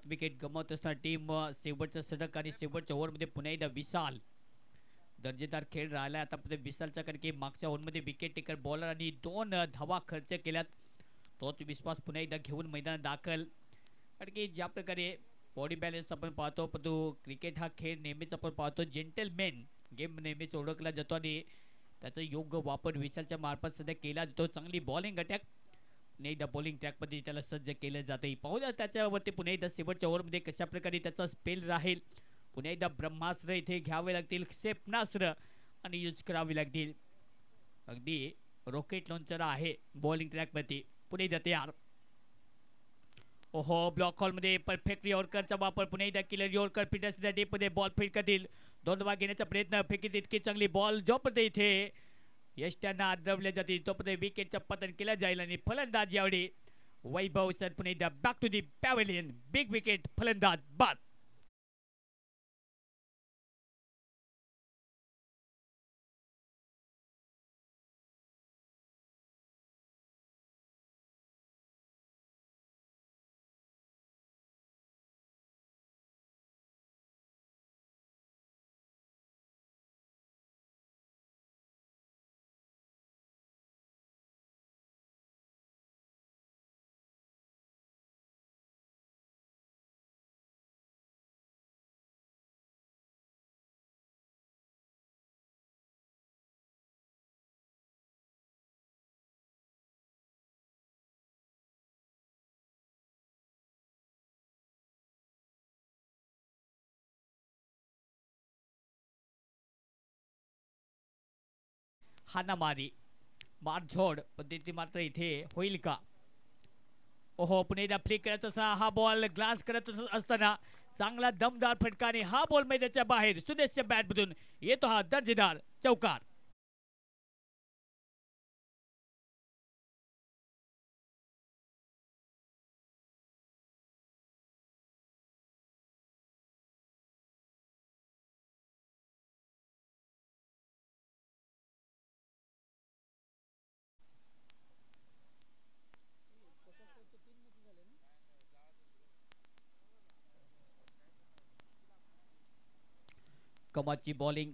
विकेट गमावत असताना टीम शेवटचा षटक आणि शेवटच्या ओव्हरमध्ये पुन्हा एकदा विशाल दर्जेदार खेळ राहिला. आता विशालचा कारण की मागच्या ओव्हरमध्ये विकेट टेकर बॉलर आणि 2 धावा खर्च केल्यात. तोच विश्वास पुन्हा एकदा घेऊन मैदानात दाखल कारण की ज्या प्रकारे बॉडी बॅलन्स आपण पाहतो पण क्रिकेट हा खेळ नेहमीच आपण पाहतो जेंटलमॅन गेम नेहमीच ओळखला जातो आणि त्याचा योग्य वापर विशालच्या मार्फत सध्या केला जातो. चांगली बॉलिंग अटॅक एकदा बॉलिंग ट्रॅकमध्ये त्याला सज्ज केलं जाते. पाहूया त्याच्यावरती पुन्हा एकदा शेवटच्या ओव्हरमध्ये कशा प्रकारे त्याचा स्पेल राहील. पुन्हा एकदा ब्रह्मास्त्र इथे घ्यावे लागतील क्षेपणास्त्र आणि यूज करावी लागतील. अगदी रॉकेट लॉन्चर आहे बॉलिंग ट्रॅकवरती. पुन्हा एकदा तयार ओहो ब्लॉक हॉलमध्ये परफेक्ट यॉर्करचा वापर पुन्हा एकदा किलर यॉर्कर पीटर्सच्या डीपमध्ये बॉल फील्ड करतील. 2 धावा घेण्याचा प्रयत्न फेकीत इतकी चांगली बॉल जोपर्यंत इथे यष्ट्यांना आदरवले जातील तोपर्यंत विकेटचं पतन केलं जाईल आणि फलंदाज यावेळी वैभव सर पुन्हा एकदा back to the pavilion big wicket फलंदाज बाद. हाणामारी मारझोड पद्धती मात्र इथे होईल का? ओहो पुन्हा एकदा फ्लिक करत असताना हा बॉल ग्लास करत असताना चांगला दमदार फटकाने हा बॉल मैदानाच्या बाहेर सुदेशच्या बॅटमधून येतो हा दर्जेदार चौकार. कमाची बॉलिंग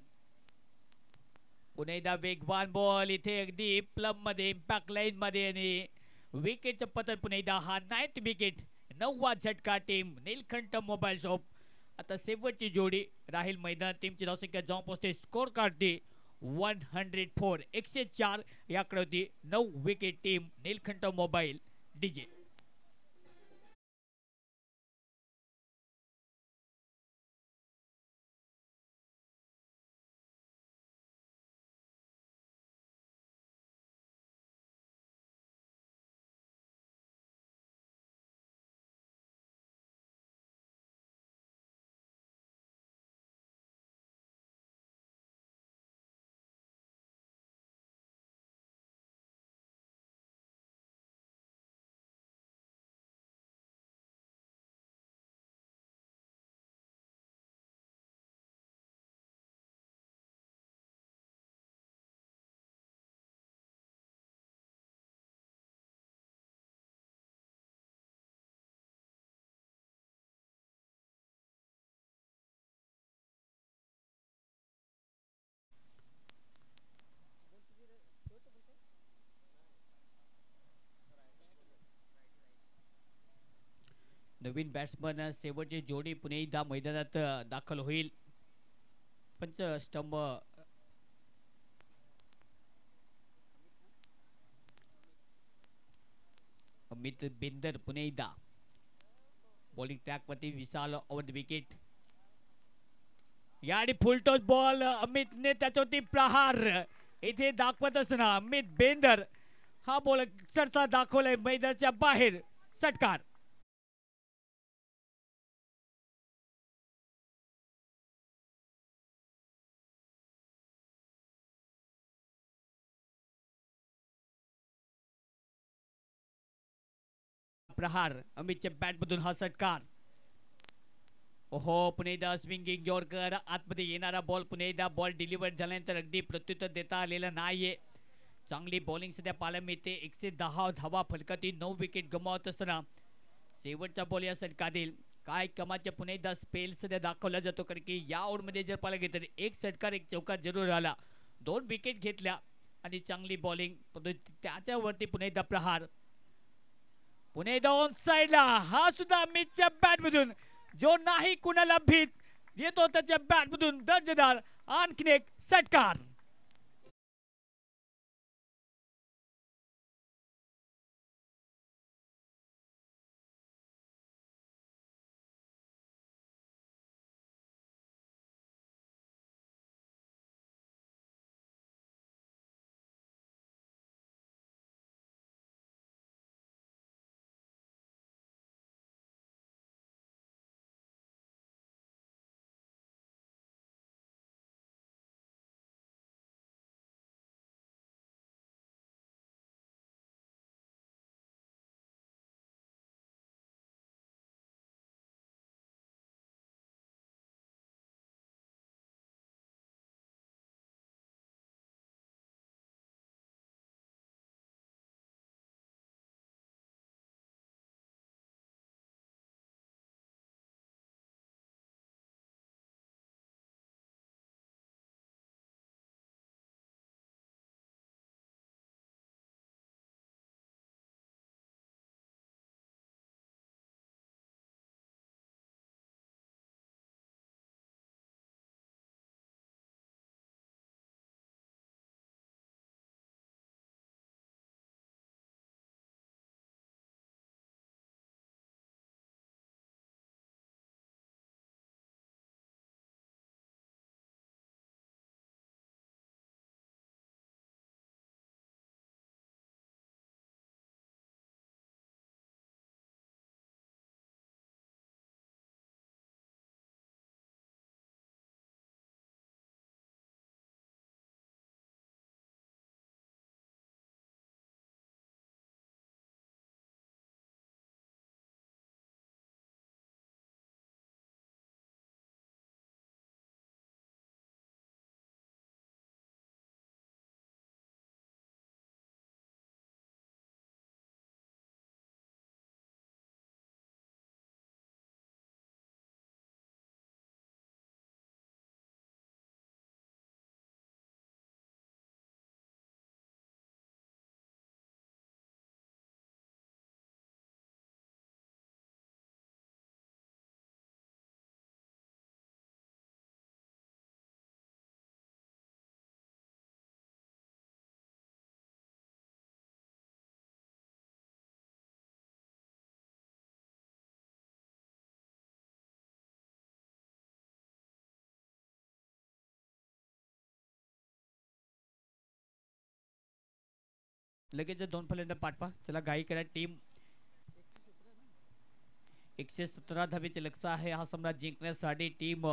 पुन्हा एकदा वेगवान बॉल इथे अगदी प्लम मध्ये इम्पॅक्ट लाईन मध्ये आणि विकेटचं पतन पुन्हा एकदा हा 9th विकेट 9वा झटका टीम नीलकंठ मोबाईल शॉप. आता शेवटची जोडी राहील मैदान टीमची धावसंख्या जाऊन पोहोचते स्कोर कार्डची 104 104 याकडे होती 9 wicket team Neelkanth mobile DJ. नवीन बॅट्समन शेवटची जोडी पुन्हा एकदा मैदानात दाखल होईल. पंचस्तंभ अमित बिंदर पुन्हा एकदा बॉलिंग ट्रॅक वरती विशाल ओव्हर द विकेट या फुलटॉस बॉल अमितने त्याच्यावरती प्रहार इथे दाखवत असताना अमित बेंदर हा बॉल चर्चा दाखवलाय मैदानाच्या बाहेर षटकार. प्रहार अमितच्या बॅटमधून हा षटकार. ओहो पुन्हा एकदा स्विंगिंग यॉर्कर आतमध्ये येणारा बॉल पुन्हा एकदा बॉल डिलिव्हर झाल्यानंतर अगदी प्रत्युत्तर देता आलेलं नाहीये. चांगली बॉलिंग सध्या पाहायला मिळते 110 धावा फलकातील 9 विकेट गमावत असताना शेवटचा बॉल या षटकातील काय कमाच्या पुन्हा एकदा स्पेल सध्या दाखवला जातो कारण की या ओव्हरमध्ये जर पाहायला गेलं तर एक षटकार एक चौकार जरूर आला 2 विकेट घेतल्या आणि चांगली बॉलिंग त्याच्यावरती पुन्हा एकदा प्रहार पुन्हा एकदा ऑन साइडला हा सुद्धा अमितच्या बॅटमधून जो नाही कुणाला भीत येतो त्याच्या बॅटमधून दर्जेदार आणखीन एक षटकार. लगेच दोन फलंदाज पाठवा. चला घाई करा. टीम 117 धावेचे लक्ष आहे हा सामना जिंकण्यासाठी. टीम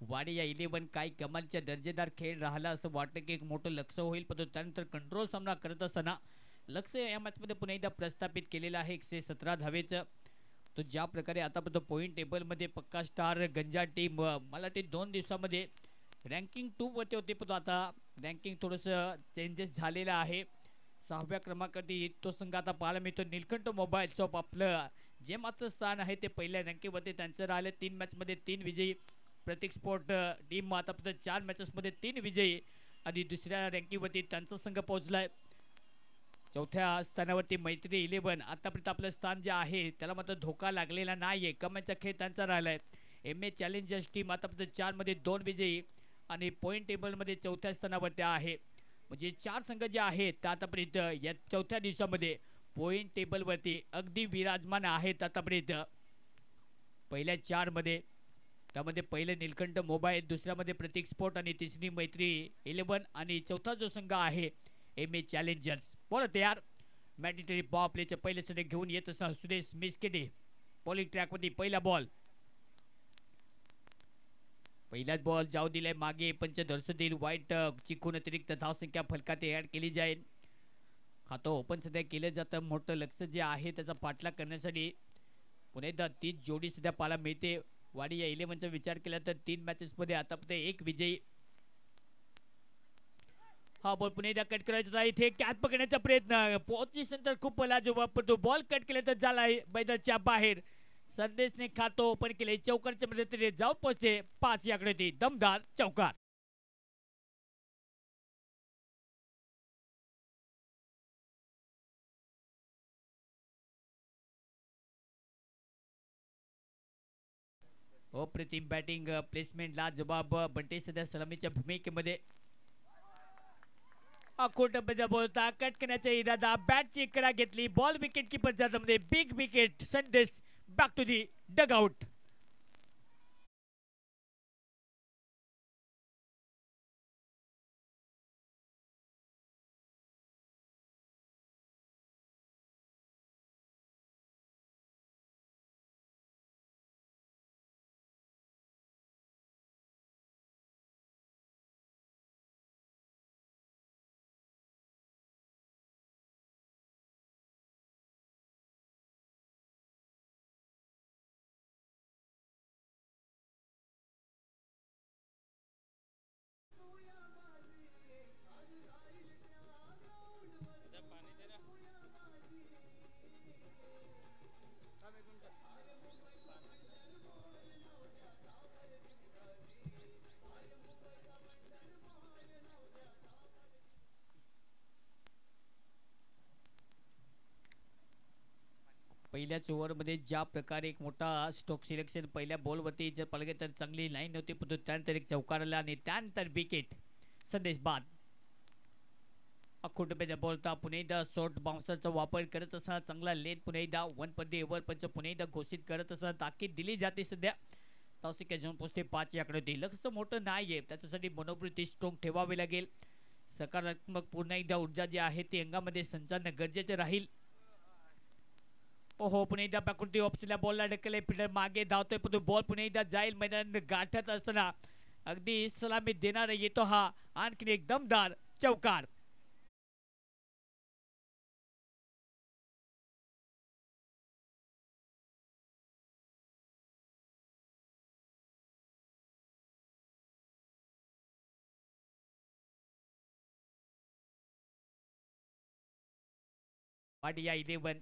वाडिया 11 काही कमालच्या दर्जेदार खेळ राहिला असं वाटतं की एक मोठं लक्ष होईल, पण त्यानंतर कंट्रोल सामना करत असताना लक्ष या मॅचमध्ये पुन्हा एकदा प्रस्थापित केलेलं आहे 117 धावेचं. तो ज्या प्रकारे आतापर्यंत पॉईंट टेबलमध्ये पक्का स्टार गंजा टीम मला ते 2 दिवसामध्ये रँकिंग 2 वरती होते, पण आता रँकिंग थोडंसं चेंजेस झालेलं आहे. 6व्या क्रमांकावरती तो संघ आता पाहायला मिळतो. निलकंठ मोबाईल शॉप आपलं जे मात्र स्थान आहे ते पहिल्या रँकिंगवरती त्यांचं राहिलं. 3 मॅचमध्ये 3 विजयी. प्रतीक स्पोर्ट टीम आतापर्यंत 4 मॅचेसमध्ये 3 विजयी आणि दुसऱ्या रँकिंगवरती त्यांचा संघ पोहोचलाय. चौथ्या स्थानावरती मैत्री 11 आतापर्यंत आपलं स्थान जे आहे त्याला मात्र धोका लागलेला नाहीये. कमाईचा खेळ त्यांचा राहिलाय. एम ए चॅलेंजर्स टीम आतापर्यंत 4 मध्ये 2 विजयी आणि पॉईंट टेबलमध्ये चौथ्या स्थानावरती आहे. म्हणजे 4 संघ जे आहेत ते आतापर्यंत या चौथ्या दिवसामध्ये पॉईंट टेबलवरती अगदी विराजमान आहेत आतापर्यंत. पहिल्या 4 मध्ये त्यामध्ये पहिलं निलकंठ मोबाईल, दुसऱ्यामध्ये प्रतीक स्पोर्ट आणि तिसरी मैत्री 11 आणि चौथा जो संघ आहे एम ए चॅलेंजर्स. बोला तयार. मॅडिटरी बॉल प्लेचे पहिले सडे घेऊन येत असताना सुरेश मिस्केडे बॉलिंग ट्रॅकवरती पहिला बॉल. पहिलाच बॉल जाऊ दिलाय मागे. पंच दर्शवतील वाईट चिकून अतिरिक्त धावसंख्या फलकात ऍड केली जाईल. खातं ओपन सध्या केलं जातं. मोठं लक्ष जे आहे त्याचा पाठलाग करण्यासाठी पुन्हा एकदा 30 जोडी सध्या पाहायला मिळते. वाडिया 11चा विचार केला तर 3 मॅचेसमध्ये आतापर्यंत 1 विजयी. हा बॉल पुन्हा एकदा कट करायचा. इथे कॅच पकडण्याचा प्रयत्न. पोझिशन तर खूप लाजवाब, पण तो बॉल कट केला तर झाला मैदानाच्या बाहेर. संदेशने खातो ओपन केले. चौकारच्या मध्ये जाऊन पोहोचते. 5 या आकड्यावरती दमदार चौकार. अप्रतिम बॅटिंग प्लेसमेंट ला जबाब. बंटे सध्या सलामीच्या भूमिकेमध्ये. अखोट बोलता कट करण्याचा इरादा. बॅटची कडा घेतली. बॉल विकेट किपरच्या मध्ये big wicket. Sandesh back to the dugout. पहिल्याच ओव्हरमध्ये ज्या प्रकारे एक मोठा स्ट्रोक सिलेक्शन पहिल्या बॉलवरती जर पाहिलं तर चांगली लाईन होती, पण त्यानंतर एक चौकार आला आणि त्यानंतर विकेट. संदेश बाद. अखोट बोलता पुन्हा एकदा शॉर्ट बाउन्सरचा वापर करत असताना चांगला लेन पुन्हा एकदा 1 पर डे ओव्हर पंच पुन्हा एकदा घोषित करत असताना ताकीद दिली जाते. सध्या तासिका जाऊन पोहोचते 5 या आकड्यावरती. लक्ष मोठं नाहीये, त्याच्यासाठी मनोवृत्ती स्ट्रॉंग ठेवावी लागेल. सकारात्मक पुन्हा एकदा ऊर्जा जी आहे ती अंगामध्ये संचारण गरजेचे राहील. ओहो पुन्हा एकदा प्रकृती ऑप्शनला बॉलला ढकलले. फिल्डर मागे धावतोय, पण बॉल पुन्हा एकदा जाईल. मैदान गाठत असताना अगदी सलामी देणारा येतो हा आणखी एक दमदार चौकार. वाडिया 11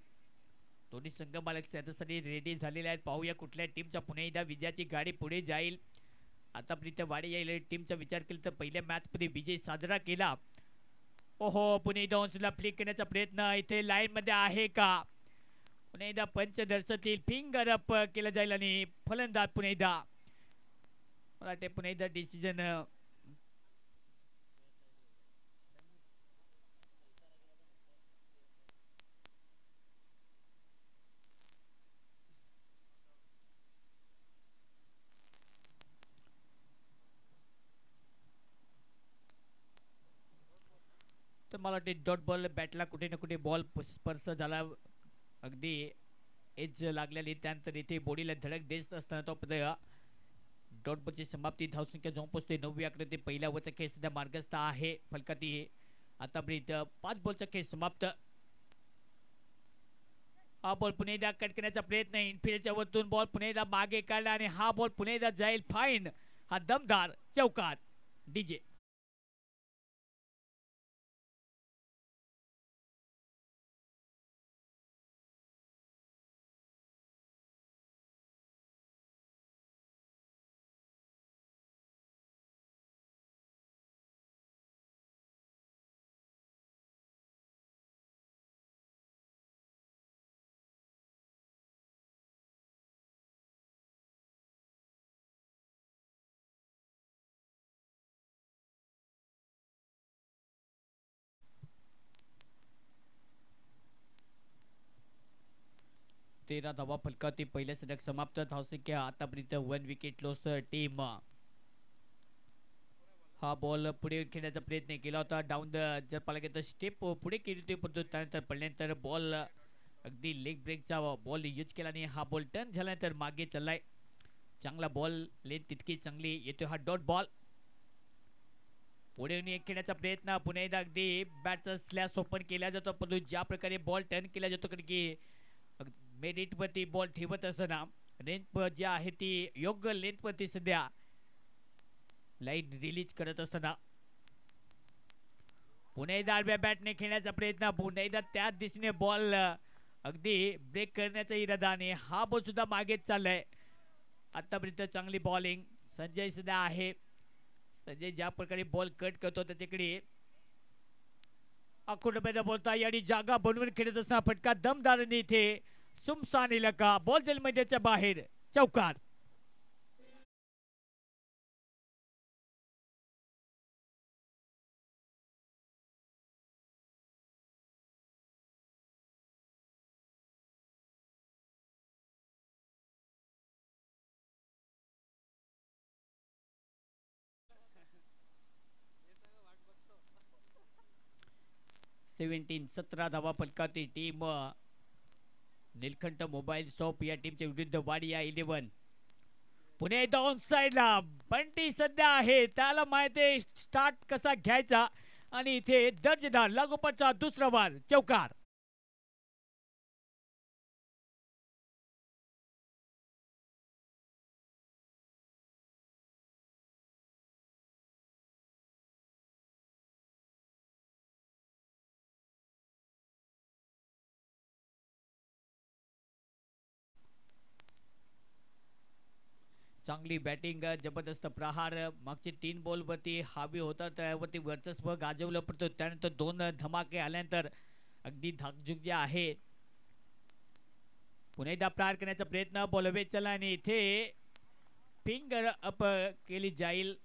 दोन्ही संघ मालक त्यासाठी रेडी झालेले आहेत. पाहूया कुठल्या टीमचा पुन्हा एकदा विजयाची गाडी पुढे जाईल. आतापर्यंत वाडिया टीमचा विचार केला तर पहिल्या मॅच मध्ये विजय साजरा केला. ओहो पुन्हा एकदा ऑन्सला फ्लिक करण्याचा प्रयत्न इथे लाईन मध्ये आहे का. पुन्हा एकदा पंच दर्शतील. फिंगर अप केलं जाईल आणि फलंदाज पुन्हा एकदा मला वाटते पुन्हा एकदा डिसिजन तर मला वाटते डॉट बॉल बॅटला कुठे ना कुठे बॉल स्पर्श झाला, अगदी एज लागलेली, त्यानंतर इथे बॉडीला धडक देत असताना तो डॉट बॉलची समाप्ती. धावसंख्या जाऊन पोहोचते 9 आकडे. पहिल्या ओव्हरचा खेळ सध्या मार्गस्थ आहे फलकाती. आतापर्यंत 5 बॉलचा खेळ समाप्त. हा बॉल पुन्हा एकदा कट करण्याचा प्रयत्न, इनफिल्डच्या वरतून बॉल पुन्हा एकदा मागे काढला आणि हा बॉल पुन्हा एकदा जाईल फाईन. हा दमदार चौकार डीजे. तेरा धावा फलकावती. पहिल्या षटक समाप्त. धावसंख्या आतापर्यंत 1 विकेट लॉस टीम. हा बॉल पुढे खेळण्याचा प्रयत्न केला होता. डाऊन जर पाला गेलं स्टेप पुढे केली होती, परंतु त्यानंतर पडल्यानंतर बॉल अगदी लेग ब्रेकचा बॉल यूज केला आणि हा बॉल टर्न झाल्यानंतर मागे चाललाय. चांगला बॉल, लेन तितकी चांगली येतो. हा डॉट बॉल पुढे खेळण्याचा प्रयत्न. पुन्हा एकदा अगदी बॅटचा स्लॅश ओपन केला जातो, परंतु ज्या प्रकारे बॉल टर्न केला जातो कारण की मेरिट वरती बॉल ठेवत असताना लेंथ जी आहे ती योग्य लेंथ वरती सध्या लाईन रिलीज करत असताना पुन्हा एकदा आडव्या बॅटने खेळण्याचा प्रयत्न. पुन्हा एकदा त्याच दिशेने बॉल अगदी ब्रेक करण्याचा इरादा आणि हा बॉल सुद्धा मागेच चाललाय. आतापर्यंत चांगली बॉलिंग संजय सध्या आहे. संजय ज्या प्रकारे बॉल कट करतो त्याच्याकडे आखोडपैदा बोलता आणि जागा बनवून खेळत असताना फटका दमदारने इथे सुमसान इलाका, बॉल जेल मैदानाच्या बाहेर चौकार. सेव्हन्टीन 17 धावा फलकावती टीम नीलकंठ मोबाईल शॉप या टीमच्या विरुद्ध वाडिया 11. पुणे डाऊन साइडला बंटी सध्या आहे, त्याला माहिती आहे स्टार्ट कसा घ्यायचा आणि इथे दर्जेदार लागोपाठचा दुसरा वार चौकार. चांगली बॅटिंग, जबरदस्त प्रहार. मागचे 3 बॉल वरती हावी होता, त्यावरती वर्चस्व गाजवलं, परंतु त्यानंतर 2 धमाके आल्यानंतर अगदी धाकझुक जे आहे. पुन्हा एकदा प्रहार करण्याचा प्रयत्न, बॉल वेच चला आणि इथे फिंगर अप केली जाईल.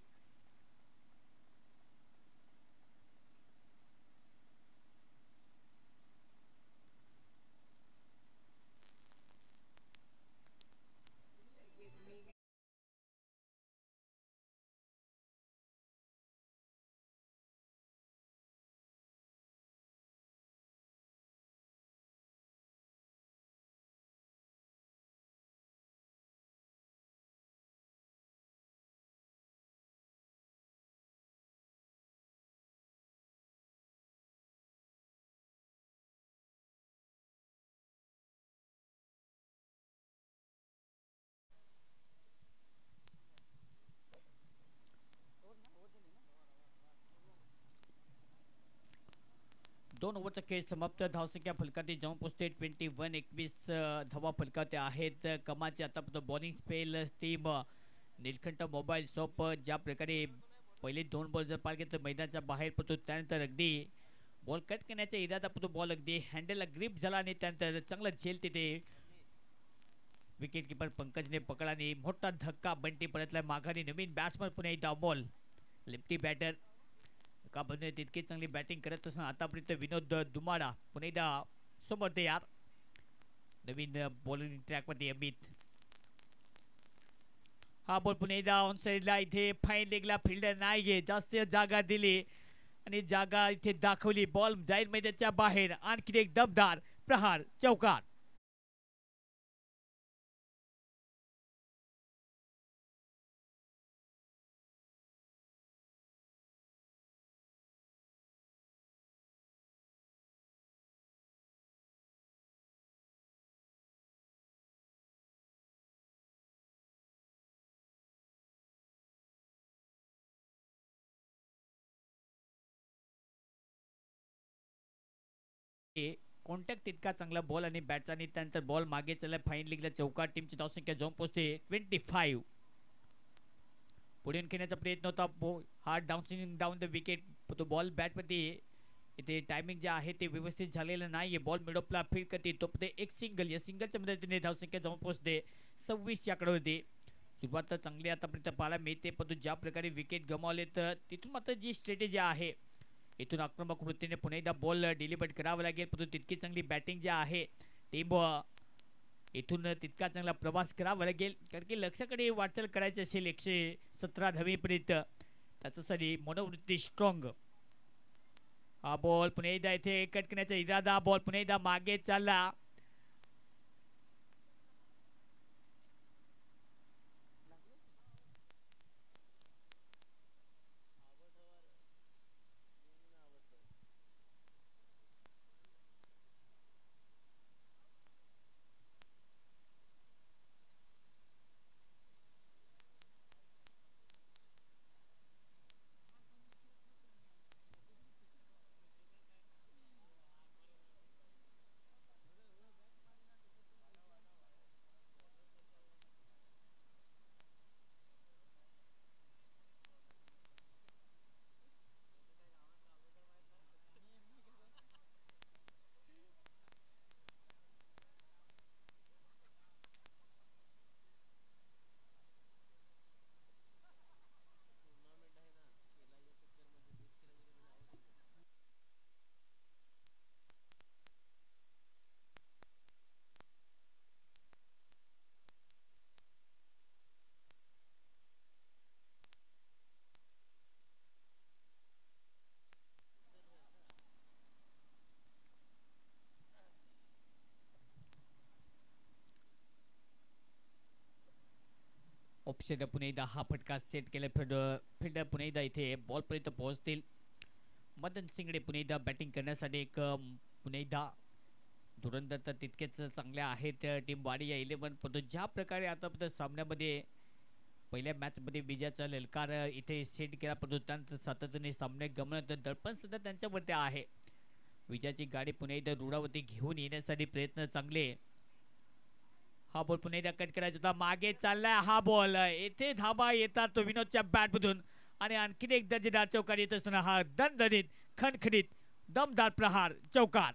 दोन ओव्हरचा खेळ समाप्त. धावसंख्या फलकाती जाऊन पोहोचते 21 धावा फलकाते आहेत. कमाचे आतापर्यंत bowling spell team Neelkanth mobile shop ज्या प्रकारे पहिले 2 बॉल जर पार घेतलं मैदानाच्या बाहेर पडतो, त्यानंतर अगदी बॉल कट करण्याचा इरादा पडतो, बॉल अगदी हँडलला ग्रिप झाला आणि त्यानंतर चांगला झेल तिथे विकेट किपर पंकजने पकडला आणि मोठा धक्का बंटी परतला माघारी. नवीन बॅट्समन पुन्हा एकदा बॉल लेफ्टी बॅटर का बने तितकी चांगली बॅटिंग करत असताना आतापर्यंत विनोद दुमाडा पुन्हा एकदा समोर तयार. नवीन बॉलिंग ट्रॅकमध्ये अमित. हा बॉल पुन्हा एकदा ऑन साइडला, इथे फाईन लेगला फिल्डर नाही घे, जास्त जागा दिली आणि जागा इथे दाखवली. बॉल जाईल मैदानाच्या बाहेर. आणखी एक दमदार प्रहार चौकार. कॉन्टॅक्ट तितका चांगला बॉल आणि बॅटचा आणि त्यानंतर बॉल मागे चालला. फाईन लीगला चौकार. टीमची धावसंख्या जाऊन पोहोचते 25. पुढे खेळण्याचा प्रयत्न होता. Hard dancing down the wicket. तो बॉल बॅटमध्ये इथे टायमिंग जे आहे ते व्यवस्थित झालेलं नाहीये. बॉल मिडऑफला फील्ड करते. तो एक सिंगल. या सिंगलच्या मदतीने धावसंख्या जाऊन पोहोचते 26 याकडे होती. सुरुवात तर चांगली आतापर्यंत पाहायला मिळते, परंतु ज्या प्रकारे विकेट गमावले तर तिथून मात्र जी स्ट्रॅटेजी आहे इथून आक्रमक वृत्तीने पुन्हा एकदा बॉल डिलिव्हर करावा लागेल. परंतु तितकी चांगली बॅटिंग जी आहे टीम इथून तितका चांगला प्रवास करावा लागेल. कारण की लक्ष्याकडे वाटचाल करायची असेल 117 धावेपर्यंत त्याच्यासाठी मनोवृत्ती स्ट्रॉंग. हा बॉल पुन्हा एकदा इथे कट करण्याचा इरादा. बॉल पुन्हा एकदा मागे चालला. ऑप्शन पुन्हा एकदा हा फटका सेट केला. फिल्डर पुन्हा एकदा इथे बॉलपर्यंत पोहोचतील. मदन सिंगडे पुन्हा एकदा बॅटिंग करण्यासाठी एक पुन्हा एकदा धुरंधर तर तितकेच चांगले आहेत टीम वाडिया 11. परंतु ज्या प्रकारे आतापर्यंत सामन्यामध्ये पहिल्या मॅचमध्ये विजयाचा ललकार इथे सेट केला, परंतु त्यानंतर सातत्याने सामने गमवल्यानंतर दडपण सुद्धा त्यांच्यावरती आहे. विजयाची गाडी पुन्हा एकदा रुळावरती घेऊन येण्यासाठी प्रयत्न चांगले. हा बॉल पुन्हा एकदा कट करायचा होता. मागे चाललाय हा बॉल. येथे धाबा येतात तो विनोदच्या बॅटमधून आणि आणखीन एक दर्जेदार चौकार येत असताना हा दणदणीत खणखणीत दमदार प्रहार चौकार.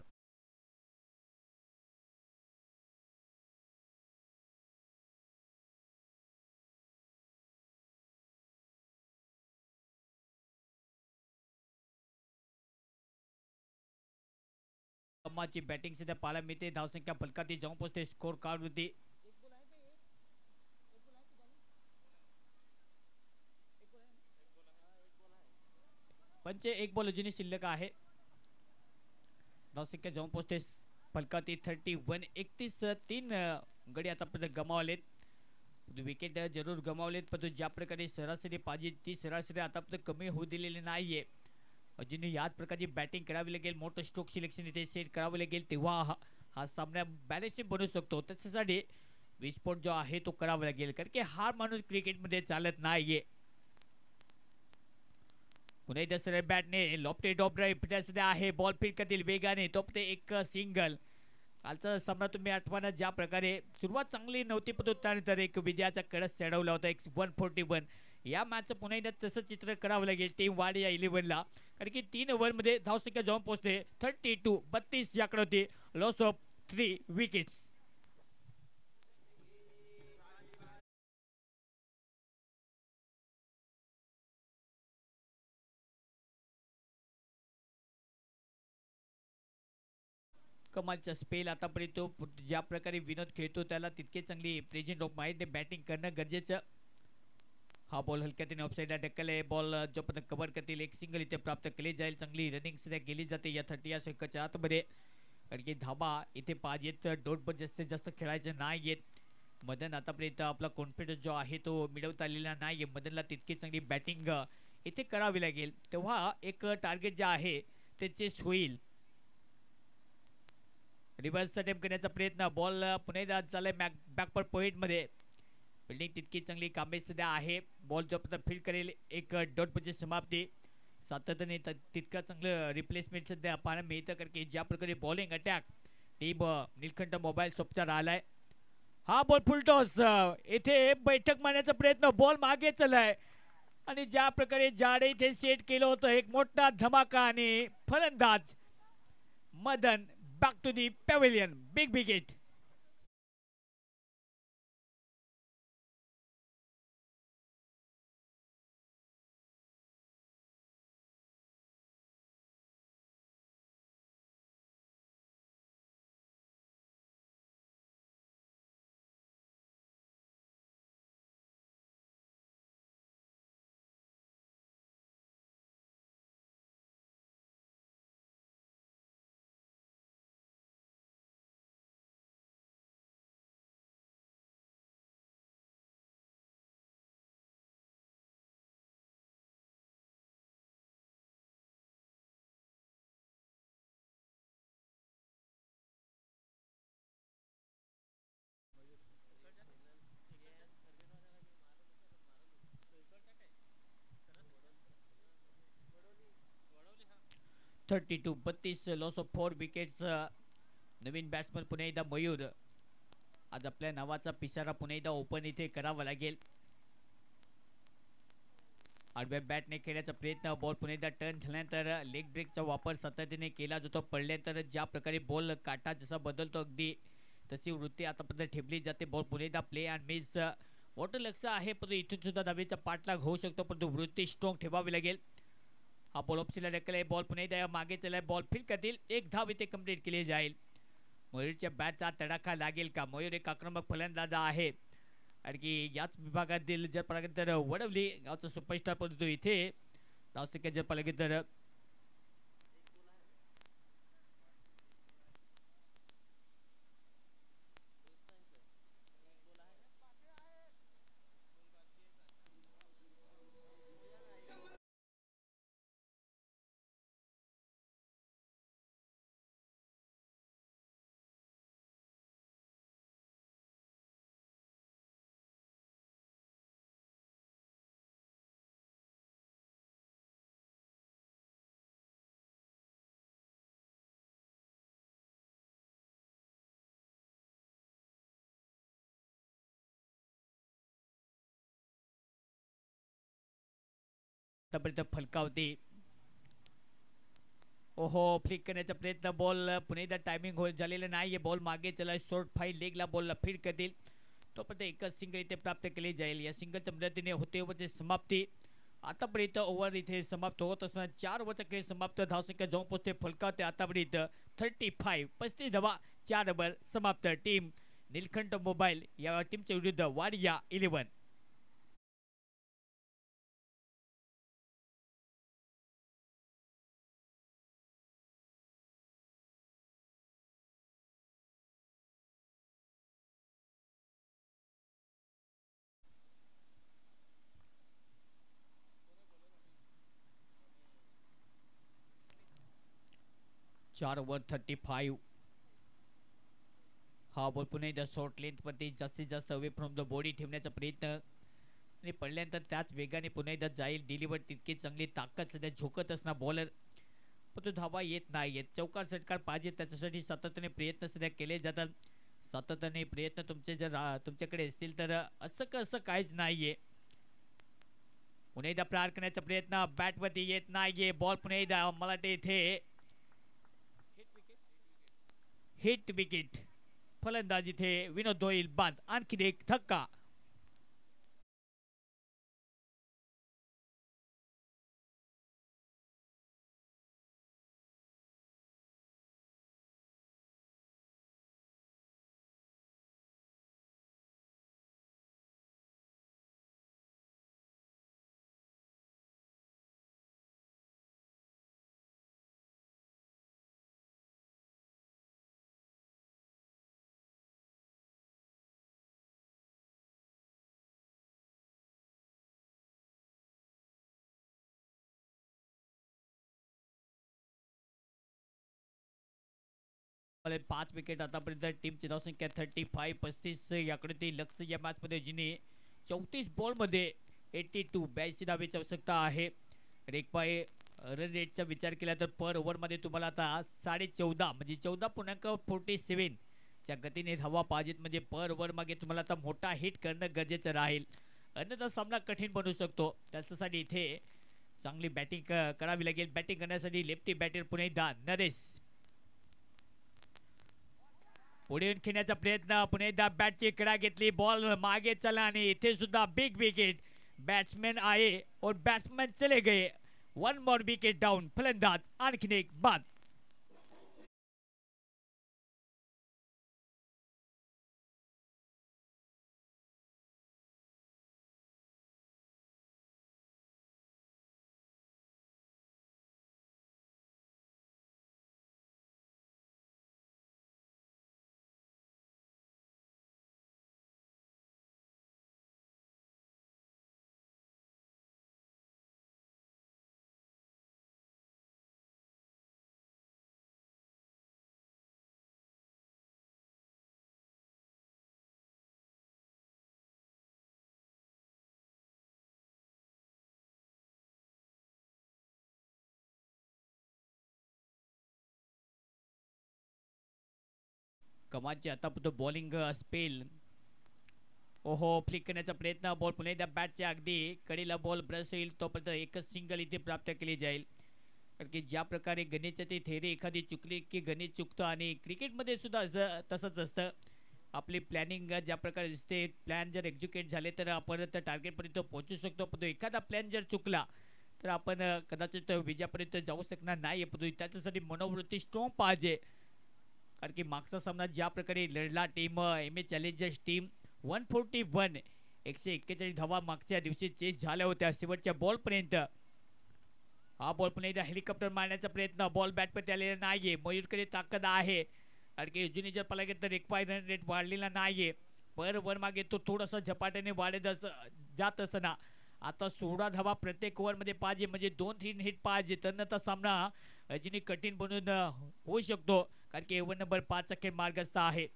ची बॅटिंग सध्या पाहायला मिळते. धावसंख्या फलकाती जाऊन पोहोचते स्कोर कार्ड वरती. पंचे एक बॉल अजूनही शिल्लक आहे. धावसंख्या जाऊन पोहोचते फलकाती 31. 31 गडी आतापर्यंत गमावलेत. विकेट जरूर गमावलेत, परंतु ज्या प्रकारे सरासरी पाहिजे ती सरासरी आतापर्यंत कमी होऊ दिलेली नाहीये. अजूनही याच प्रकारची बॅटिंग करावी लागेल. मोठं स्ट्रोक सिलेक्शन इथे सेट करावं लागेल, तेव्हा हा सामना बॅलेन्सिंग बनू शकतो. त्याच्यासाठी विस्फोट जो आहे तो करावा लागेल, कारण की हार माणूस क्रिकेटमध्ये चालत नाहीये. पुन्हा एकदा सरळ बॅटने लॉफ्टेड ड्रॉप सध्या आहे. बॉल फील्ड करतील वेगाने. तो एक सिंगल. कालचा सामना तुम्ही आठवणा ज्या प्रकारे सुरुवात चांगली नव्हती, पण त्यानंतर एक विजयाचा कळस चढवला होता 141. या मॅचचं पुन्हा एकदा तसं चित्र करावं लागेल टीम वाडिया 11ला, कारण की 3 ओव्हरमध्ये धावसंख्या जाऊन पोहोचते 32 याकडे होती. Loss of 3 wickets. कमालचा स्पेल आतापर्यंत ज्या प्रकारे विनोद खेळतो त्याला तितके चांगली प्रेझेंट ऑफ माइंड बॅटिंग करणं गरजेचं. हा बॉल हलक्यातीने ऑफसाईडला ढकलले. बॉल जोपर्यंत कव्हर करतील एक सिंगल इथे प्राप्त केली जाईल. चांगली रनिंग सुद्धा केली जाते या 30 या षटकाच्या आतमध्ये. कारण की धाबा इथे पाहिजेत, डोट पण जास्तीत जास्त खेळायचे नाहीयेत. मदन आतापर्यंत आपला कॉन्फिडन्स जो आहे तो मिळवता आलेला नाहीये. मदनला तितकी चांगली बॅटिंग इथे करावी लागेल, तेव्हा एक टार्गेट जे आहे ते चेस होईल. रिव्हर्स अटेम्प्ट करण्याचा प्रयत्न. बॉल पुन्हा एकदा चाललाय बॅकवर्ड पॉइंट मध्ये. फिल्डिंग तितकी चांगली कामे सध्या आहे. बॉल जोपर्यंत फील्ड करेल एक डॉट म्हणजे समाप्ती. सातत्याने तितकं चांगलं रिप्लेसमेंट सध्या पाहायला मिळतं, कारण की ज्या प्रकारे बॉलिंग अटॅक टीम निलखंड मोबाईल सोबत आलाय. हा बॉल फुल टॉस. इथे बैठक मारण्याचा प्रयत्न. बॉल मागे चलाय आणि ज्या प्रकारे जाडे इथे सेट केलं होतं एक मोठा धमाका. आणि फलंदाज Madan back to the pavilion. Big wicket. Thirty two 32 loss of 4 wickets. नवीन बॅट्समन पुन्हा एकदा मयूर. आज आपल्या नावाचा पिसारा पुन्हा एकदा ओपन इथे करावा लागेल. आडव्या बॅटने खेळण्याचा प्रयत्न. बॉल पुन्हा एकदा टर्न झाल्यानंतर लेग ब्रेकचा वापर सातत्याने केला जातो. पडल्यानंतर ज्या प्रकारे बॉल काटा जसा बदलतो अगदी तशी वृत्ती आतापर्यंत ठेवली जाते. बॉल पुन्हा एकदा प्ले अँड मिस. मोठं लक्ष आहे, परंतु इथून सुद्धा धावेचा पाठलाग होऊ शकतो, परंतु वृत्ती स्ट्रॉंग ठेवावी लागेल. हा बॉल ऑप्शनला ढकललाय. बॉल पुन्हा एकदा मागे चलाय. बॉल फील्ड करतील. एक धाव इथे कंप्लीट केली जाईल. मयूरच्या बॅटचा तडाखा लागेल का? मयूर एक आक्रमक फलंदाज आहे आणि की याच विभागातील जर पाहिलं तर वडवली गावचा सुपरस्टार, परंतु इथे धावसंख्या जर पाहिलं तर 'आतापर्यंत फलकावते. ओहो, फ्लिक करण्याचा प्रयत्न. बॉल पुन्हा एकदा टायमिंग होत झालेलं नाहीये. बॉल मागे चला. शॉर्ट फाईट लेगला बॉलला फीड करतील. तोपर्यंत एकच सिंगल इथे प्राप्त केली जाईल. या सिंगलच्या मदतीने होते ओव्हरची समाप्ती. आतापर्यंत ओव्हर इथे समाप्त होत असताना 4 ओव्हरचा खेळ समाप्त. धावसंख्या जाऊन पोहोचते फलकावते आतापर्यंत 35. 35 धावा, 4 ओव्हर समाप्त. टीम निलखंड मोबाईल या टीमच्या विरुद्ध वाडिया 11. चार ओव्हर 35. हा बॉल पुन्हा एकदा शॉर्ट लेंथ मध्ये जास्तीत जास्त अवे फ्रॉम द बॉडी ठेवण्याचा प्रयत्न आणि पडल्यानंतर त्याच वेगाने पुन्हा एकदा जाईल. डिलिव्हर तितकी चांगली ताकद सध्या झोकत असणार बॉलर, पण तो धावा येत नाही. चौकार षटकार पाहिजे, त्याच्यासाठी सातत्याने प्रयत्न सध्या केले जातात. सातत्याने प्रयत्न तुमचे जर तुमच्याकडे असतील तर असं कसं काहीच नाहीये. पुन्हा एकदा प्रहार करण्याचा प्रयत्न. बॅटवरती येत नाहीये बॉल. पुन्हा एकदा मला वाटते इथे हिट विकेट. फलंदाज इथे विनोद होईल बाद. आणखी एक धक्का. 5 विकेट आतापर्यंत टीमची धावसंख्या 35 याकडे ते लक्ष या मॅच मध्ये जिने 34 बॉल मध्ये 82 धावेची आवश्यकता आहे. रेकपाय रन रेटचा विचार केला तर पर ओव्हर मध्ये तुम्हाला आता 14.5 म्हणजे 14.47 च्या गतीने धावा पाहिजेत. म्हणजे पर ओव्हर मागे तुम्हाला आता मोठा हिट करणं गरजेचं राहील, अन्यथा सामना कठीण बनू शकतो. त्याच्यासाठी इथे चांगली बॅटिंग करावी लागेल. बॅटिंग करण्यासाठी लेफ्टी बॅटर पुन्हा एकदा नरेश पुढे येऊन खेळण्याचा प्रयत्न, पुन्हा एकदा बॅटची कडा घेतली, बॉल मागे चला आणि इथे सुद्धा बिग विकेट. बॅट्समॅन आए और बॅट्समॅन चले गए. 1 मोर विकेट डाउन. फलंदाज आणखीन एक बाद. कमांची आतापर्यंत बॉलिंग स्पेल. ओहो, फ्लिक करण्याचा प्रयत्न, बॉल पुन्हा एकदा बॅटच्या अगदी कडीला बॉल ब्रश होईल तोपर्यंत एकच सिंगल इथे प्राप्त केली जाईल. कारण की ज्या प्रकारे गणेशच्या ते थेरी एखादी चुकली की गणेश चुकतो आणि क्रिकेटमध्ये सुद्धा तसंच असतं. आपली प्लॅनिंग ज्या प्रकारे दिसते, प्लॅन जर एक्झिक्यूट झाले तर आपण तर टार्गेटपर्यंत पोहोचू शकतो, पण एखादा प्लॅन जर चुकला तर आपण कदाचित विजयापर्यंत जाऊ शकणार नाही. पण त्याच्यासाठी मनोवृत्ती स्ट्रॉंग पाहिजे. कारण की मागचा सामना ज्या प्रकारे लढला team M A challengers team 141 141 धावा मागच्या दिवशी चेस झाल्या होत्या शेवटच्या बॉलपर्यंत. हा बॉल पुन्हा एकदा हेलिकॉप्टर मारण्याचा प्रयत्न, बॉल बॅटमध्ये आलेला नाहीये. मयूरकडे ताकद आहे, कारण की अजूनही जर पाहिला गेलं तर एक पाय रन रेट वाढलेला नाहीये. पर वर मागे तो थोडासा झपाट्याने वाढत जात असताना आता 16 धावा प्रत्येक ओव्हरमध्ये पाहिजे, म्हणजे 2-3 हिट पाहिजे, तर सामना अजूनही कठीण बनून होऊ शकतो. कारण की ओव्हर नंबर 5 अखेर मार्गस्थ आहे.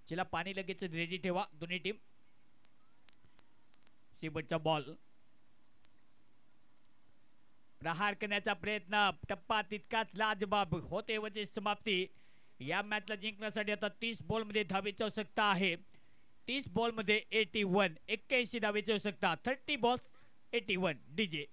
जिला पाणी लगेच रेडी ठेवा दोन्ही टीम. शेवटचा बॉल, प्रहार करण्याचा प्रयत्न, टप्पा तितकाच लाजबाब होते म्हणजे समाप्ती. या मॅचला जिंकण्यासाठी आता 30 बॉल मध्ये धावेची आवश्यकता आहे. 30 बॉल मध्ये 81 धावेची आवश्यकता. 30 बॉल्स 81 डीजे.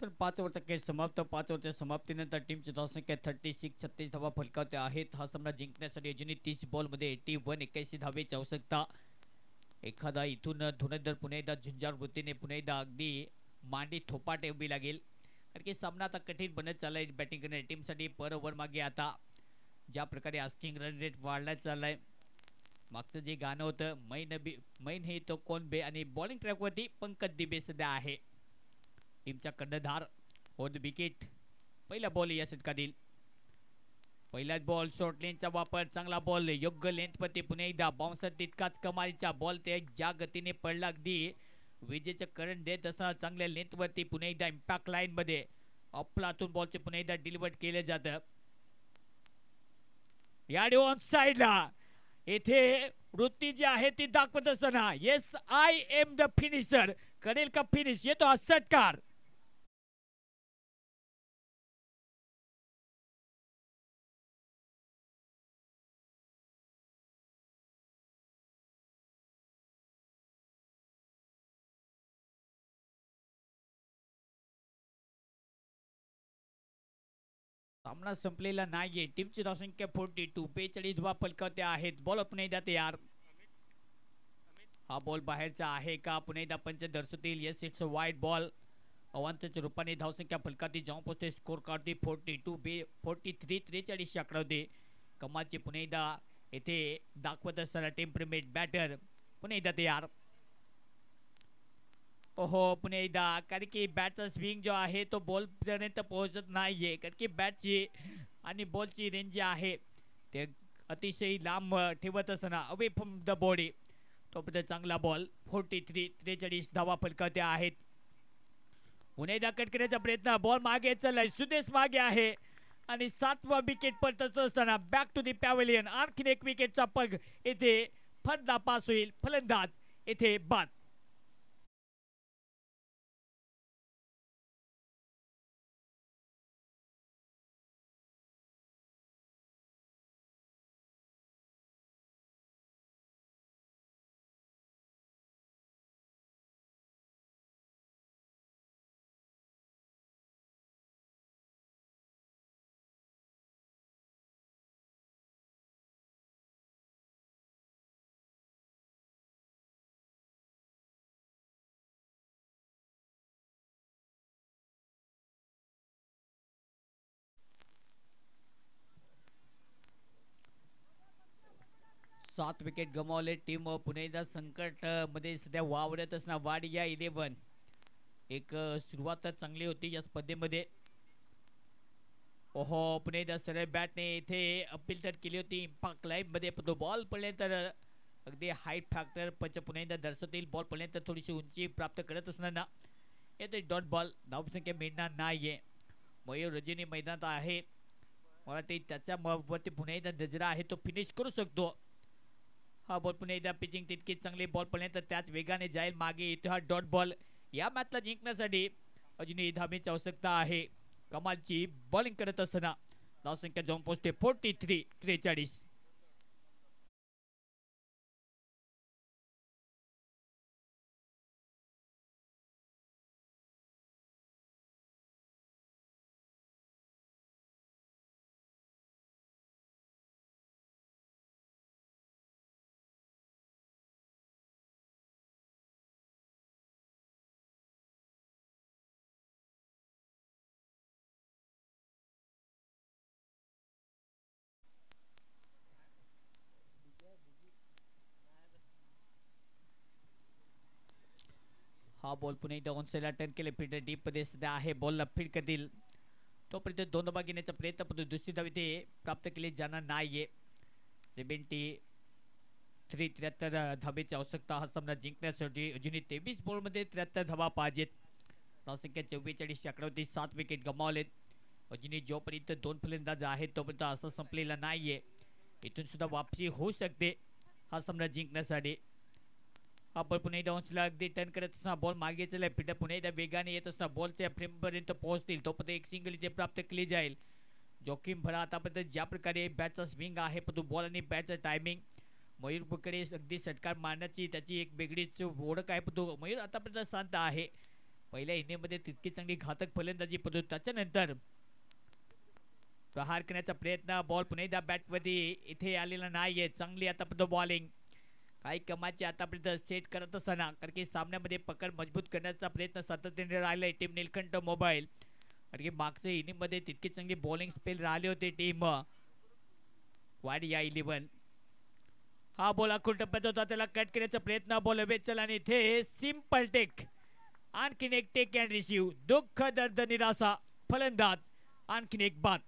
तर 5 ओव्हरचा खेळ समाप्त. 5 ओव्हरच्या समाप्तीनंतर टीमची धावसंख्या 36 धावा फलकावते आहेत. हा सामना जिंकण्यासाठी अजूनही 30 बॉलमध्ये 81 धावेची आवश्यकता. एखादा इथून धुरंधर पुन्हा एकदा झुंजार वृत्तीने पुन्हा एकदा अगदी मांडी थोपाटे उभी लागेल. कारण की सामना आता कठीण बनत चाललाय बॅटिंग करणाऱ्या टीमसाठी. पर ओव्हर मागे आता ज्या प्रकारे आस्किंग रन रेट वाढला चाललाय, मागचं जे गाणं होतं मैन हे तो कोण बे, आणि बॉलिंग ट्रॅकवरती पंकज दिबे सध्या आहे टीमचा कर्णधार. और विकेट पहिला बॉल या षटकातील. पहिलाच बॉल शॉर्ट लेनचा वापर, चांगला बॉल योग्य लेंथ मध्ये, पुन्हा एकदा बाउन्सर तितकाच कमालीचा बॉल, ते ज्या गतीने पडला अगदी विजेचं करंट देत असताना चांगल्या लेंथ वरती, पुन्हा एकदा इम्पॅक्ट लाईन मध्ये अफलातून बॉलचे पुन्हा एकदा डिलिव्हर केले जातं. याडी ऑन साइडला येथे वृत्ती जी आहे ती दाखवत असताना yes I am the finisher, करेल का फिनिश, येतो हा षटकार. सामना संपलेला नाहीये. टीमची धावसंख्या 42, 42 धावा फलकावते आहेत. बॉल पुन्हा एकदा तयार. हा बॉल बाहेरचा आहे का, पुन्हा एकदा पंच दर्शवतील. Yes, it's a wide ball. अवांतच्या रूपाने धावसंख्या फलकावती, जाऊन पोहोचते स्कोर काढते 42 43 43 आकडावते. कमालचे पुन्हा एकदा येथे दाखवत असताना टेम्परमेंट बॅटर पुन्हा एकदा तयार. ओहो, पुन्हा एकदा, कारण की बॅटचा स्विंग जो आहे तो बॉल पर्यंत पोहोचत नाहीये, कारण की बॅटची आणि बॉलची रेंज जी आहे ते अतिशय लांब ठेवत असताना अवे फ्रॉम द बॉडी. तो चांगला बॉल. 43 43 धावा फलकावते आहेत. पुन्हा एकदा कट करण्याचा प्रयत्न, बॉल मागे चाललाय, सुदेश मागे आहे आणि 7वा विकेट पडत असताना बॅक टू दी पॅव्हलियन. आणखीन एक विकेटचा पग येथे फलंदा पास होईल, फलंदाज येथे बाद. सात विकेट गमावले. टीम पुन्हा एकदा संकट मध्ये सध्या वावरत असणार. वाडिया 11 एक सुरुवात चांगली होती या स्पर्धेमध्ये. ओहो, पुन्हा एकदा सरळ बॅटने इथे अपील तर केली होती इम्पॅक्ट लाईन मध्ये, पण तो बॉल पडल्यानंतर अगदी हाईट फॅक्टर पंच पुन्हा एकदा दर्शवतील. बॉल पडल्यानंतर थोडीशी उंची प्राप्त करत असताना येते डॉट बॉल. धावसंख्या मिळणार नाहीये. मयूर रजनी मैदानात आहे. मला वाटते त्याच्या वरती पुन्हा एकदा नजरा आहे, तो फिनिश करू शकतो. हा बॉल पुन्हा एकदा पिचिंग तितकी चांगली, बॉल पडल्यानंतर त्याच वेगाने जाईल मागे. येतो हा डॉट बॉल. या मॅचला जिंकण्यासाठी अजूनही धावेची आवश्यकता आहे. कमालची बॉलिंग करत असताना धावसंख्या जाऊन पोहोचते 43 43. हा बॉल पुन्हा एकदा ऑनसाइडला टर्न केले. फिल्डर डीप मध्ये सध्या आहे. बॉलला फील्ड करतील, तोपर्यंत 2 धावा घेण्याचा प्रयत्न, पण दुसरी धाव इथे प्राप्त केली जाणार नाहीये. 73 73 धावेची आवश्यकता हा सामना जिंकण्यासाठी. अजूनही 23 बॉल मध्ये 73 धावा पाहिजेत. धावसंख्या 44 आकडावरती. 7 विकेट गमावलेत. अजूनही जोपर्यंत 2 फलंदाज आहेत तोपर्यंत असं संपलेला नाहीये. इथून सुद्धा वापसी होऊ शकते हा सामना जिंकण्यासाठी. हा बॉल पुन्हा एकदा ऑनसाइडला अगदी टर्न करत असताना बॉल मागे चला. फिल्डर पुन्हा एकदा वेगाने येत असताना बॉलच्या फ्रेम पर्यंत पोहोचतील, तोपर्यंत एक सिंगल इथे प्राप्त केली जाईल. जोखीम भरा आतापर्यंत ज्या प्रकारे बॅटचा स्विंग आहे, पण तो बॉल आणि बॅटचा टायमिंग, मयूरकडे अगदी षटकार मारण्याची त्याची एक वेगळीच ओळख आहे, पण तो मयूर आतापर्यंत शांत आहे. पहिल्या इनिंगमध्ये तितकी चांगली घातक फलंदाजी, पण त्याच्यानंतर प्रहार करण्याचा प्रयत्न, बॉल पुन्हा एकदा बॅटमध्ये इथे आलेला नाहीये. चांगली आतापर्यंत बॉलिंग, काही कमाची आतापर्यंत सेट करत असताना, कारण की सामन्यामध्ये पकड मजबूत करण्याचा प्रयत्न सातत्याने राहिलाय टीम नीलकंठ मोबाईल. कारण की मागच्या इनिंग मध्ये तितकी चांगली बॉलिंग स्पेल राहिले होते टीम वाडिया 11. हा बॉल आखून टप्प्यात होता, त्याला कट करण्याचा प्रयत्न, बॉल हवेत चला आणि इथे सिंपल टेक. आणखीन एक टेक अँड रिसीव्ह. दुःख, दर्द, निराशा. फलंदाज आणखीन एक बाद.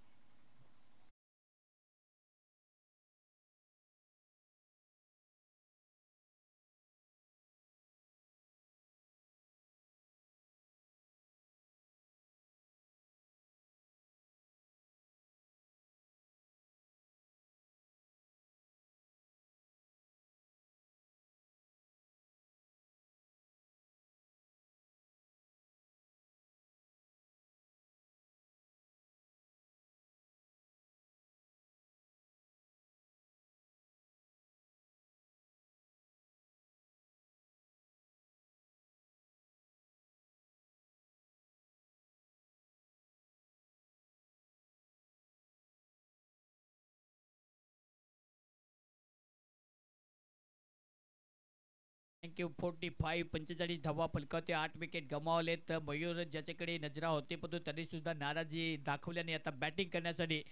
IQ 45 45 धावा फलकावते 8 विकेट गमावलेत. मयूर ज्याच्याकडे नजरा होते पण त्यांनी सुद्धा नाराजी दाखवल्याने आता बॅटिंग करण्यासाठी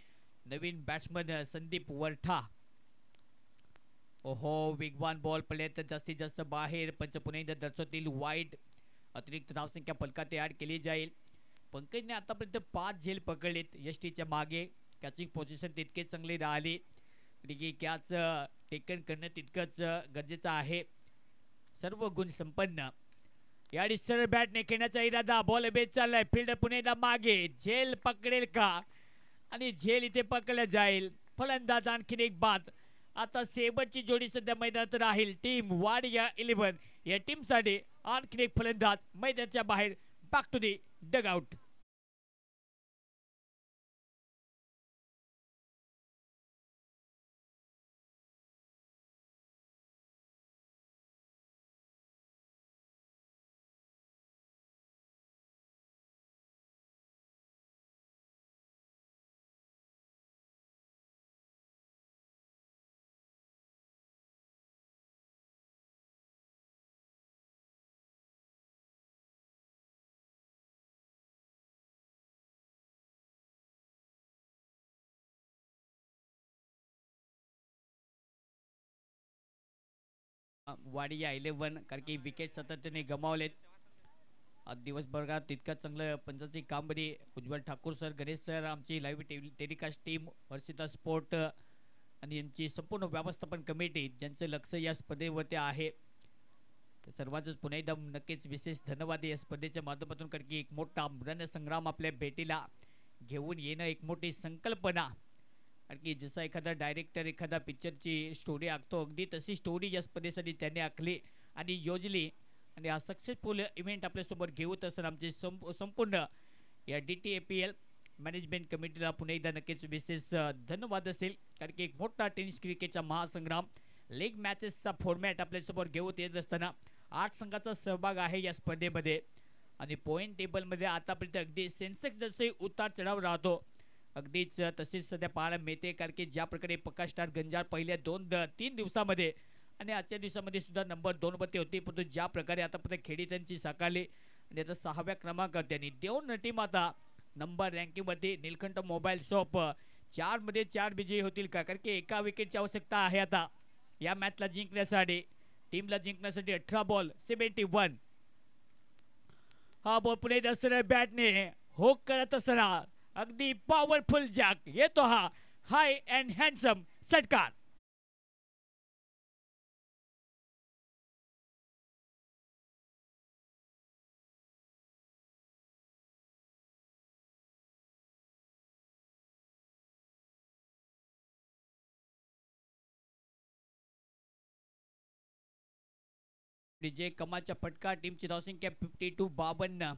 नवीन बॅट्समन संदीप वरठा. ओहो वेगवान बॉल पडले तर जास्तीत जास्त बाहेर. पंच पुन्हा एकदा दर्शवतील वाईड. अतिरिक्त धावसंख्या फलकात ऍड केली जाईल. पंकजने आतापर्यंत 5 झेल पकडलेत यष्टीच्या मागे. कॅचिंग पोझिशन तितके चांगले राहिली. कॅच टेकन करणं तितकंच गरजेचं आहे. सर्व गुण संपन्न. याडी सरळ बॅटने खेळण्याचा इरादा. बॉल बेस चाललाय. फिल्डर पुन्हा मागे. झेल पकडेल का? आणि झेल इथे पकडलं जाईल. फलंदाज आणखीन एक बाद. आता शेवटची जोडी सध्या मैदानात राहील. टीम वाडिया 11 या टीमसाठी आणखीन एक फलंदाज मैदानाच्या बाहेर. Back to the dugout. Wadia 11 कारण की विकेट सातत्याने गमावलेत. दिवसभरात तितकं चांगलं पंचाची कामगिरी. उज्ज्वल ठाकूर सर, गणेश सर, आमची live telecast team, Harshita sport आणि यांची संपूर्ण व्यवस्थापन कमिटी ज्यांचं लक्ष या स्पर्धेवरती आहे. सर्वांच पुन्हा एकदा नक्कीच विशेष धन्यवाद या स्पर्धेच्या माध्यमातून. कारण की एक मोठा रणसंग्राम आपल्या भेटीला घेऊन येणं एक मोठी संकल्पना. कारण की जसा एखादा डायरेक्टर एखादा पिक्चरची स्टोरी आखतो अगदी तशी स्टोरी या स्पर्धेसाठी त्यांनी आखली आणि योजली. आणि हा सक्सेसफुल इव्हेंट आपल्यासोबत घेऊत असताना आमचे संपूर्ण या DTAPL मॅनेजमेंट कमिटीला पुन्हा एकदा नक्कीच विशेष धन्यवाद असेल. कारण की एक मोठा टेनिस क्रिकेटचा महासंग्राम लीग मॅचेसचा फॉर्मॅट आपल्यासोबत घेऊत येत असताना 8 संघाचा सहभाग आहे या स्पर्धेमध्ये. आणि पॉईंट टेबलमध्ये आतापर्यंत अगदी सेन्सेक्स जसे उतार चढाव राहतो अगदीच तसेच सध्या पाहायला मिळते. कारण की ज्या प्रकारे प्रकाश स्टार गंजाळ पहिल्या 2-3 दिवसामध्ये आणि आजच्या दिवसामध्ये सुद्धा नंबर 2 वरती होती. परंतु ज्या प्रकारे आतापर्यंत खेळीदारांची साकारली आणि आता 6व्या क्रमांकावर त्यांनी देऊन टीम आता नंबर रँकिंगवरती. निलकंठ मोबाईल शॉप 4 मध्ये 4 विजयी होतील का? कारण की एका विकेटची आवश्यकता आहे आता या मॅचला जिंकण्यासाठी. टीमला जिंकण्यासाठी 18 बॉल 71. हा बॉल पुढे दसऱ्या बॅटने होक करत असताना अगदी पॉवरफुल जॅक येतो. हा हाय अँड हँडसम षटकार. जे कमालचा फटका. टीमची धावसंख्या 52 52.